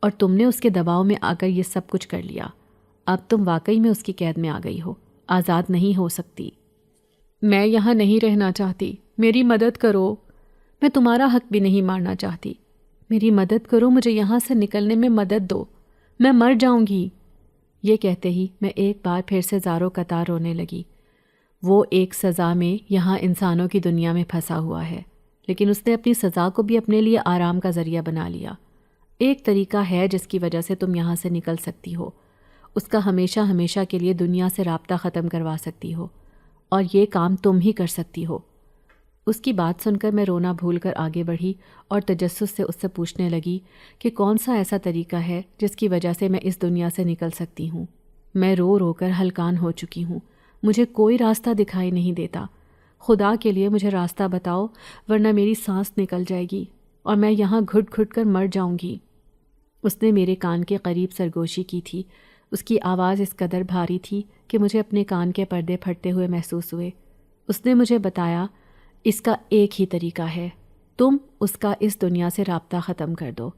S1: اور تم نے اس کے دباؤ میں آ کر یہ سب کچھ کر لیا۔ اب تم واقعی میں اس کی قید میں آ گئی ہو، آزاد نہیں ہو سکتی۔ میں یہاں نہیں رہنا چاہتی، میری مدد کرو۔ میں تمہارا حق بھی نہیں مارنا چاہتی، میری مدد کرو، مجھے یہاں سے نکلنے میں مدد دو، میں مر جاؤں گی۔ یہ کہتے ہی میں ایک بار پھر سے زاروں قطار رونے لگی۔ وہ ایک سزا میں یہاں انسانوں کی دنیا میں پھنسا ہوا ہے، لیکن اس نے اپنی سزا کو بھی اپنے لیے آرام کا ذریعہ بنا لیا۔ ایک طریقہ ہے جس کی وجہ سے تم یہاں سے نکل سکتی ہو، اس کا ہمیشہ ہمیشہ کے لیے دنیا سے رابطہ ختم کروا سکتی ہو، اور یہ کام تم ہی کر سکتی ہو۔ اس کی بات سن کر میں رونا بھول کر آگے بڑھی اور تجسس سے اس سے پوچھنے لگی کہ کون سا ایسا طریقہ ہے جس کی وجہ سے میں اس دنیا سے نکل سکتی ہوں۔ میں رو رو کر ہلکان ہو چکی ہوں، مجھے کوئی راستہ دکھائی نہیں دیتا۔ خدا کے لیے مجھے راستہ بتاؤ، ورنہ میری سانس نکل جائے گی اور میں یہاں گھٹ گھٹ کر مر جاؤں گی۔ اس نے میرے کان کے قریب سرگوشی کی تھی۔ اس کی آواز اس قدر بھاری تھی کہ مجھے اپنے کان کے پردے پھٹتے ہوئے محسوس ہوئے۔ اس نے مجھے بتایا، اس کا ایک ہی طریقہ ہے، تم اس کا اس دنیا سے رابطہ ختم کر دو۔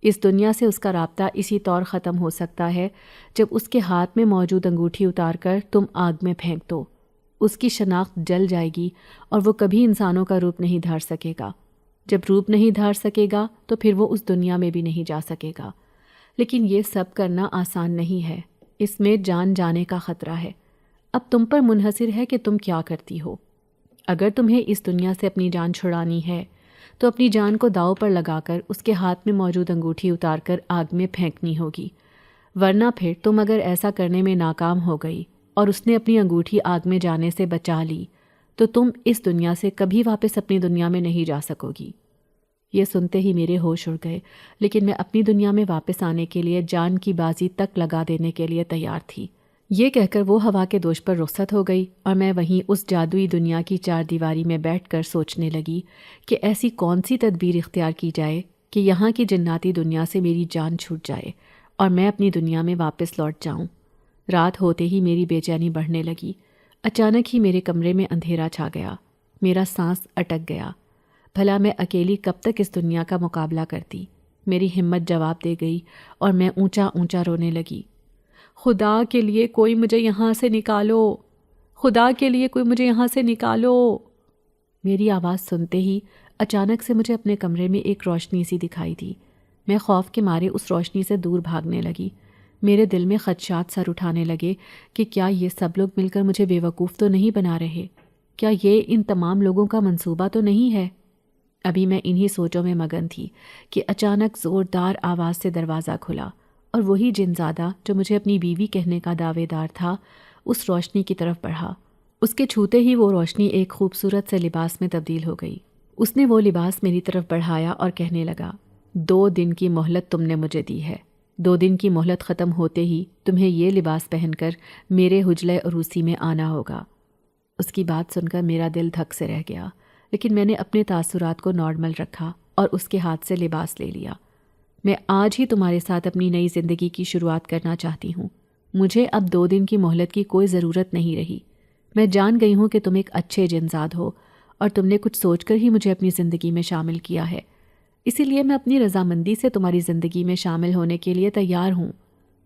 S1: اس دنیا سے اس کا رابطہ اسی طور ختم ہو سکتا ہے جب اس کے ہاتھ میں موجود انگوٹھی اتار کر تم آگ میں پھینک دو۔ اس کی شناخت جل جائے گی اور وہ کبھی انسانوں کا روپ نہیں دھار سکے گا۔ جب روپ نہیں دھار سکے گا تو پھر وہ اس دنیا میں بھی نہیں جا سکے گا۔ لیکن یہ سب کرنا آسان نہیں ہے، اس میں جان جانے کا خطرہ ہے۔ اب تم پر منحصر ہے کہ تم کیا کرتی ہو۔ اگر تمہیں اس دنیا سے اپنی جان چھڑانی ہے تو اپنی جان کو داؤ پر لگا کر اس کے ہاتھ میں موجود انگوٹھی اتار کر آگ میں پھینکنی ہوگی، ورنہ پھر تم اگر ایسا کرنے میں ناکام ہو گئی اور اس نے اپنی انگوٹھی آگ میں جانے سے بچا لی تو تم اس دنیا سے کبھی واپس اپنی دنیا میں نہیں جا سکو گی۔ یہ سنتے ہی میرے ہوش اڑ گئے، لیکن میں اپنی دنیا میں واپس آنے کے لیے جان کی بازی تک لگا دینے کے لیے تیار تھی۔ یہ کہہ کر وہ ہوا کے دوش پر رخصت ہو گئی اور میں وہیں اس جادوئی دنیا کی چار دیواری میں بیٹھ کر سوچنے لگی کہ ایسی کون سی تدبیر اختیار کی جائے کہ یہاں کی جناتی دنیا سے میری جان چھوٹ جائے اور میں اپنی دنیا میں واپس لوٹ جاؤں۔ رات ہوتے ہی میری بے چینی بڑھنے لگی۔ اچانک ہی میرے کمرے میں اندھیرا چھا گیا، میرا سانس اٹک گیا۔ بھلا میں اکیلی کب تک اس دنیا کا مقابلہ کرتی؟ میری ہمت جواب دے گئی اور میں اونچا اونچا رونے لگی۔ خدا کے لیے کوئی مجھے یہاں سے نکالو، خدا کے لیے کوئی مجھے یہاں سے نکالو۔ میری آواز سنتے ہی اچانک سے مجھے اپنے کمرے میں ایک روشنی سی دکھائی دی۔ میں خوف کے مارے اس روشنی سے دور بھاگنے لگی۔ میرے دل میں خدشات سر اٹھانے لگے کہ کیا یہ سب لوگ مل کر مجھے بیوقوف تو نہیں بنا رہے؟ کیا یہ ان تمام لوگوں کا منصوبہ تو نہیں ہے؟ ابھی میں انہی سوچوں میں مگن تھی کہ اچانک زوردار آواز سے دروازہ کھلا اور وہی جنزادہ جو مجھے اپنی بیوی کہنے کا دعوے دار تھا اس روشنی کی طرف بڑھا۔ اس کے چھوتے ہی وہ روشنی ایک خوبصورت سے لباس میں تبدیل ہو گئی۔ اس نے وہ لباس میری طرف بڑھایا اور کہنے لگا، 2 دن کی مہلت تم نے مجھے دی ہے۔ 2 دن کی مہلت ختم ہوتے ہی تمہیں یہ لباس پہن کر میرے حجلے عروسی میں آنا ہوگا۔ اس کی بات سن کر میرا دل دھک سے رہ گیا، لیکن میں نے اپنے تاثرات کو نارمل رکھا اور اس کے ہاتھ سے لباس لے لیا۔ میں آج ہی تمہارے ساتھ اپنی نئی زندگی کی شروعات کرنا چاہتی ہوں۔ مجھے اب 2 دن کی مہلت کی کوئی ضرورت نہیں رہی۔ میں جان گئی ہوں کہ تم ایک اچھے جنزاد ہو اور تم نے کچھ سوچ کر ہی مجھے اپنی زندگی میں شامل کیا ہے، اسی لیے میں اپنی رضامندی سے تمہاری زندگی میں شامل ہونے کے لیے تیار ہوں۔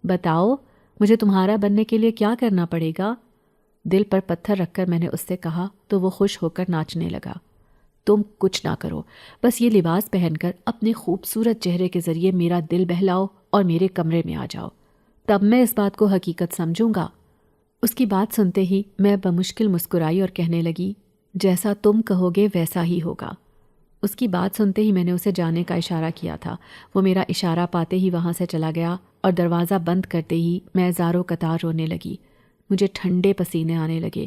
S1: بتاؤ مجھے تمہارا بننے کے لیے کیا کرنا پڑے گا؟ دل پر پتھر رکھ کر میں نے اس سے کہا تو وہ خوش ہو کر ناچنے لگا۔ تم کچھ نہ کرو، بس یہ لباس پہن کر اپنے خوبصورت چہرے کے ذریعے میرا دل بہلاؤ اور میرے کمرے میں آ جاؤ۔ تب میں اس بات کو حقیقت سمجھوں گا۔ اس کی بات سنتے ہی میں بمشکل مسکرائی اور کہنے لگی، جیسا تم کہو گے ویسا ہی ہوگا۔ اس کی بات سنتے ہی میں نے اسے جانے کا اشارہ کیا تھا۔ وہ میرا اشارہ پاتے ہی وہاں سے چلا گیا اور دروازہ بند کرتے ہی میں زاروں قطار رونے لگی۔ مجھے ٹھنڈے پسینے آنے لگے۔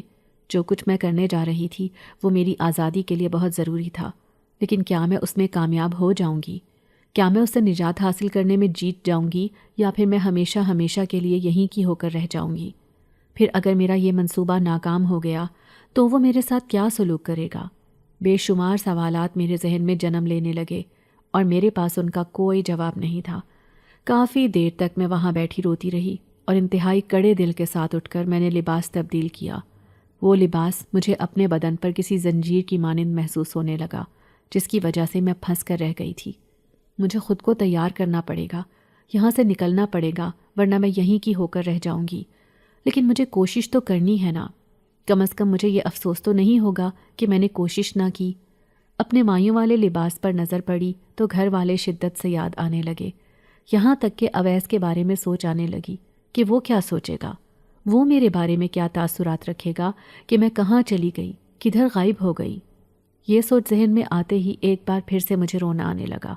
S1: جو کچھ میں کرنے جا رہی تھی وہ میری آزادی کے لیے بہت ضروری تھا، لیکن کیا میں اس میں کامیاب ہو جاؤں گی؟ کیا میں اس سے نجات حاصل کرنے میں جیت جاؤں گی، یا پھر میں ہمیشہ ہمیشہ کے لیے یہیں کی ہو کر رہ جاؤں گی؟ پھر اگر میرا یہ منصوبہ ناکام ہو گیا تو وہ میرے ساتھ کیا سلوک کرے گا؟ بے شمار سوالات میرے ذہن میں جنم لینے لگے اور میرے پاس ان کا کوئی جواب نہیں تھا۔ کافی دیر تک میں وہاں بیٹھی روتی رہی اور انتہائی کڑے دل کے ساتھ اٹھ کر میں نے لباس تبدیل کیا۔ وہ لباس مجھے اپنے بدن پر کسی زنجیر کی مانند محسوس ہونے لگا، جس کی وجہ سے میں پھنس کر رہ گئی تھی۔ مجھے خود کو تیار کرنا پڑے گا، یہاں سے نکلنا پڑے گا، ورنہ میں یہیں کی ہو کر رہ جاؤں گی۔ لیکن مجھے کوشش تو کرنی ہے نا، کم از کم مجھے یہ افسوس تو نہیں ہوگا کہ میں نے کوشش نہ کی۔ اپنے مائیوں والے لباس پر نظر پڑی تو گھر والے شدت سے یاد آنے لگے، یہاں تک کہ اویس کے بارے میں سوچ آنے لگی کہ وہ کیا سوچے گا، وہ میرے بارے میں کیا تاثرات رکھے گا کہ میں کہاں چلی گئی، کدھر غائب ہو گئی۔ یہ سوچ ذہن میں آتے ہی ایک بار پھر سے مجھے رونا آنے لگا۔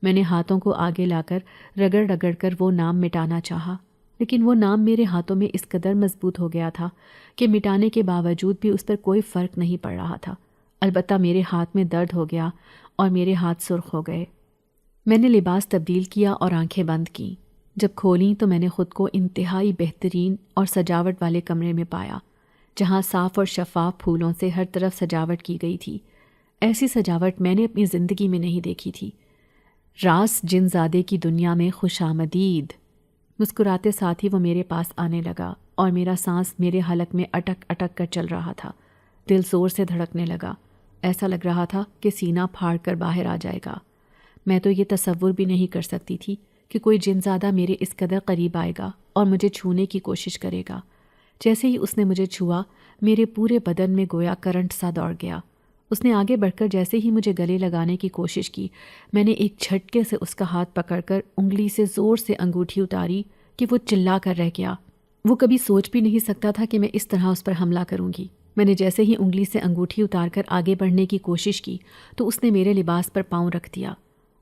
S1: میں نے ہاتھوں کو آگے لا کر رگڑ رگڑ کر وہ نام مٹانا چاہا، لیکن وہ نام میرے ہاتھوں میں اس قدر مضبوط ہو گیا تھا کہ مٹانے کے باوجود بھی اس پر کوئی فرق نہیں پڑ رہا تھا۔ البتہ میرے ہاتھ میں درد ہو گیا اور میرے ہاتھ سرخ ہو گئے۔ میں نے لباس تبدیل کیا اور آنکھیں بند کیں۔ جب کھولیں تو میں نے خود کو انتہائی بہترین اور سجاوٹ والے کمرے میں پایا، جہاں صاف اور شفاف پھولوں سے ہر طرف سجاوٹ کی گئی تھی۔ ایسی سجاوٹ میں نے اپنی زندگی میں نہیں دیکھی تھی۔ راس جن زادے کی دنیا میں خوش آمدید۔ مسکراتے ساتھ ہی وہ میرے پاس آنے لگا اور میرا سانس میرے حلق میں اٹک اٹک کر چل رہا تھا۔ دل زور سے دھڑکنے لگا، ایسا لگ رہا تھا کہ سینہ پھاڑ کر باہر آ جائے گا۔ میں تو یہ تصور بھی نہیں کر سکتی تھی کہ کوئی جن زادہ میرے اس قدر قریب آئے گا اور مجھے چھونے کی کوشش کرے گا۔ جیسے ہی اس نے مجھے چھوا، میرے پورے بدن میں گویا کرنٹ سا دوڑ گیا۔ اس نے آگے بڑھ کر جیسے ہی مجھے گلے لگانے کی کوشش کی، میں نے ایک جھٹکے سے اس کا ہاتھ پکڑ کر انگلی سے زور سے انگوٹھی اتاری کہ وہ چلا کر رہ گیا۔ وہ کبھی سوچ بھی نہیں سکتا تھا کہ میں اس طرح اس پر حملہ کروں گی۔ میں نے جیسے ہی انگلی سے انگوٹھی اتار کر آگے بڑھنے کی کوشش کی تو اس نے میرے لباس پر پاؤں رکھ دیا۔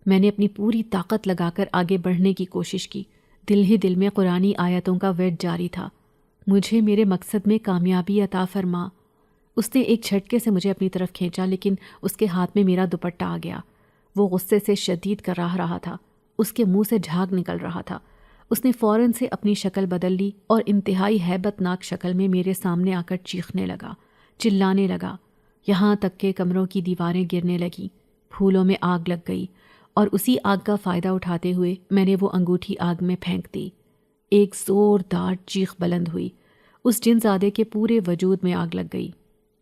S1: میں نے اپنی پوری طاقت لگا کر آگے بڑھنے کی کوشش کی۔ دل ہی دل میں قرآنی آیتوں کا ورد جاری تھا، مجھے میرے مقصد میں کامیابی عطا فرما۔ اس نے ایک جھٹکے سے مجھے اپنی طرف کھینچا، لیکن اس کے ہاتھ میں میرا دوپٹہ آ گیا۔ وہ غصے سے شدید کراہ رہا تھا، اس کے منہ سے جھاگ نکل رہا تھا۔ اس نے فوراً سے اپنی شکل بدل لی اور انتہائی ہیبت ناک شکل میں میرے سامنے آ کر چیخنے لگا، چلانے لگا، یہاں تک کہ کمروں کی دیواریں گرنے لگیں، پھولوں میں آگ لگ گئی، اور اسی آگ کا فائدہ اٹھاتے ہوئے میں نے وہ انگوٹھی آگ میں پھینک دی۔ ایک زوردار چیخ بلند ہوئی، اس جن زادے کے پورے وجود میں آگ لگ گئی۔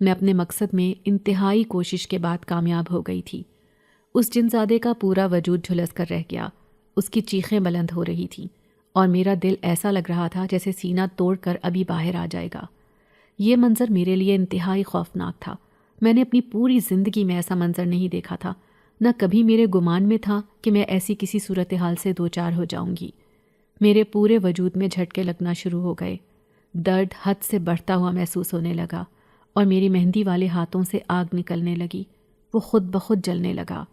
S1: میں اپنے مقصد میں انتہائی کوشش کے بعد کامیاب ہو گئی تھی۔ اس جن زادے کا پورا وجود جھلس کر رہ گیا، اس کی چیخیں بلند ہو رہی تھیں اور میرا دل ایسا لگ رہا تھا جیسے سینہ توڑ کر ابھی باہر آ جائے گا۔ یہ منظر میرے لیے انتہائی خوفناک تھا۔ میں نے اپنی پوری زندگی میں ایسا منظر نہیں دیکھا تھا، نہ کبھی میرے گمان میں تھا کہ میں ایسی کسی صورتحال سے دوچار ہو جاؤں گی۔ میرے پورے وجود میں جھٹکے لگنا شروع ہو گئے، درد حد سے بڑھتا ہوا محسوس ہونے لگا اور میری مہندی والے ہاتھوں سے آگ نکلنے لگی۔ وہ خود بخود جلنے لگا۔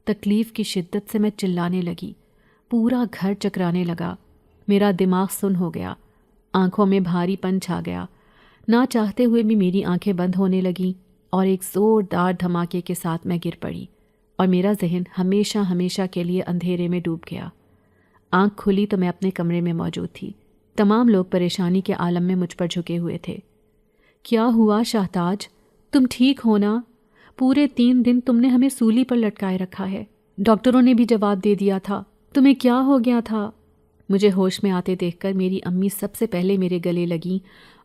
S1: تکلیف کی شدت سے میں چلانے لگی، پورا گھر چکرانے لگا۔ میرا دماغ سن ہو گیا، آنکھوں میں بھاری پن چھا گیا، نہ چاہتے ہوئے بھی میری آنکھیں بند ہونے لگیں اور ایک زوردار دھماکے کے ساتھ میں گر پڑی اور میرا ذہن ہمیشہ ہمیشہ کے لیے اندھیرے میں ڈوب گیا۔ آنکھ کھلی تو میں اپنے کمرے میں موجود تھی۔ تمام لوگ پریشانی کے عالم میں مجھ پر جھکے ہوئے تھے۔ کیا ہوا شاہتاج، تم ٹھیک ہو نا؟ پورے 3 دن تم نے ہمیں سولی پر لٹکائے رکھا ہے، ڈاکٹروں نے بھی جواب دے دیا تھا، تمہیں کیا ہو گیا تھا؟ مجھے ہوش میں آتے دیکھ کر میری امی سب سے پہلے میرے گلے لگیں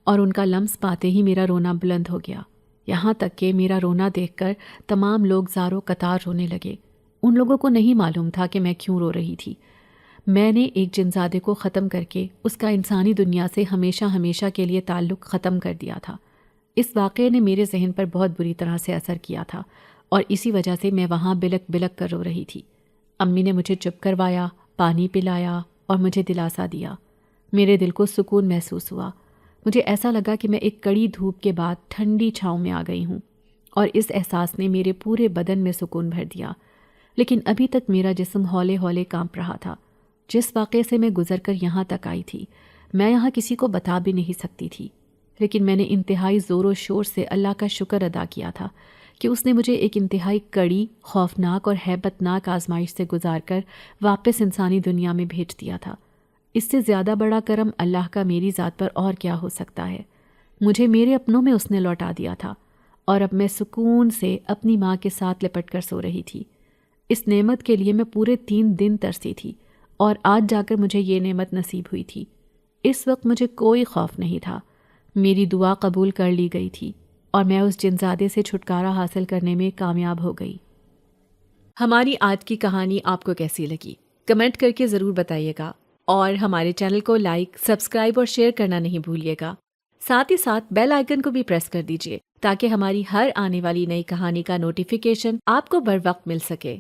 S1: اور ان کا لمس پاتے ہی میرا رونا بلند ہو گیا، یہاں تک کہ میرا رونا دیکھ کر تمام لوگ زاروں قطار رونے لگے۔ ان لوگوں کو نہیں معلوم تھا کہ میں کیوں رو رہی تھی۔ میں نے ایک جنزادے کو ختم کر کے اس کا انسانی دنیا سے ہمیشہ ہمیشہ کے لیے تعلق ختم کر دیا تھا۔ اس واقعے نے میرے ذہن پر بہت بری طرح سے اثر کیا تھا اور اسی وجہ سے میں وہاں بلک بلک کر رو رہی تھی۔ امی نے مجھے چپ کروایا، پانی پلایا اور مجھے دلاسا دیا۔ میرے دل کو سکون محسوس ہوا۔ مجھے ایسا لگا کہ میں ایک کڑی دھوپ کے بعد ٹھنڈی چھاؤں میں آ گئی ہوں، اور اس احساس نے میرے پورے بدن میں سکون بھر دیا۔ لیکن ابھی تک میرا جسم ہولے ہولے کانپ رہا تھا۔ جس واقعے سے میں گزر کر یہاں تک آئی تھی، میں یہاں کسی کو بتا بھی نہیں سکتی تھی، لیکن میں نے انتہائی زور و شور سے اللہ کا شکر ادا کیا تھا کہ اس نے مجھے ایک انتہائی کڑی، خوفناک اور ہیبت ناک آزمائش سے گزار کر واپس انسانی دنیا میں بھیج دیا تھا۔ اس سے زیادہ بڑا کرم اللہ کا میری ذات پر اور کیا ہو سکتا ہے؟ مجھے میرے اپنوں میں اس نے لوٹا دیا تھا، اور اب میں سکون سے اپنی ماں کے ساتھ لپٹ کر سو رہی تھی۔ اس نعمت کے لیے میں پورے 3 دن ترسی تھی، اور آج جا کر مجھے یہ نعمت نصیب ہوئی تھی۔ اس وقت مجھے کوئی خوف نہیں تھا۔ میری دعا قبول کر لی گئی تھی، اور میں اس جنزادے سے چھٹکارا حاصل کرنے میں کامیاب ہو گئی۔ ہماری آج کی کہانی آپ کو کیسی لگی؟ کمنٹ کر کے ضرور بتائیے گا، اور ہمارے چینل کو لائک، سبسکرائب اور شیئر کرنا نہیں بھولیے گا۔ ساتھ ہی ساتھ بیل آئیکن کو بھی پریس کر دیجیے تاکہ ہماری ہر آنے والی نئی کہانی کا نوٹیفیکیشن آپ کو بر وقت مل سکے۔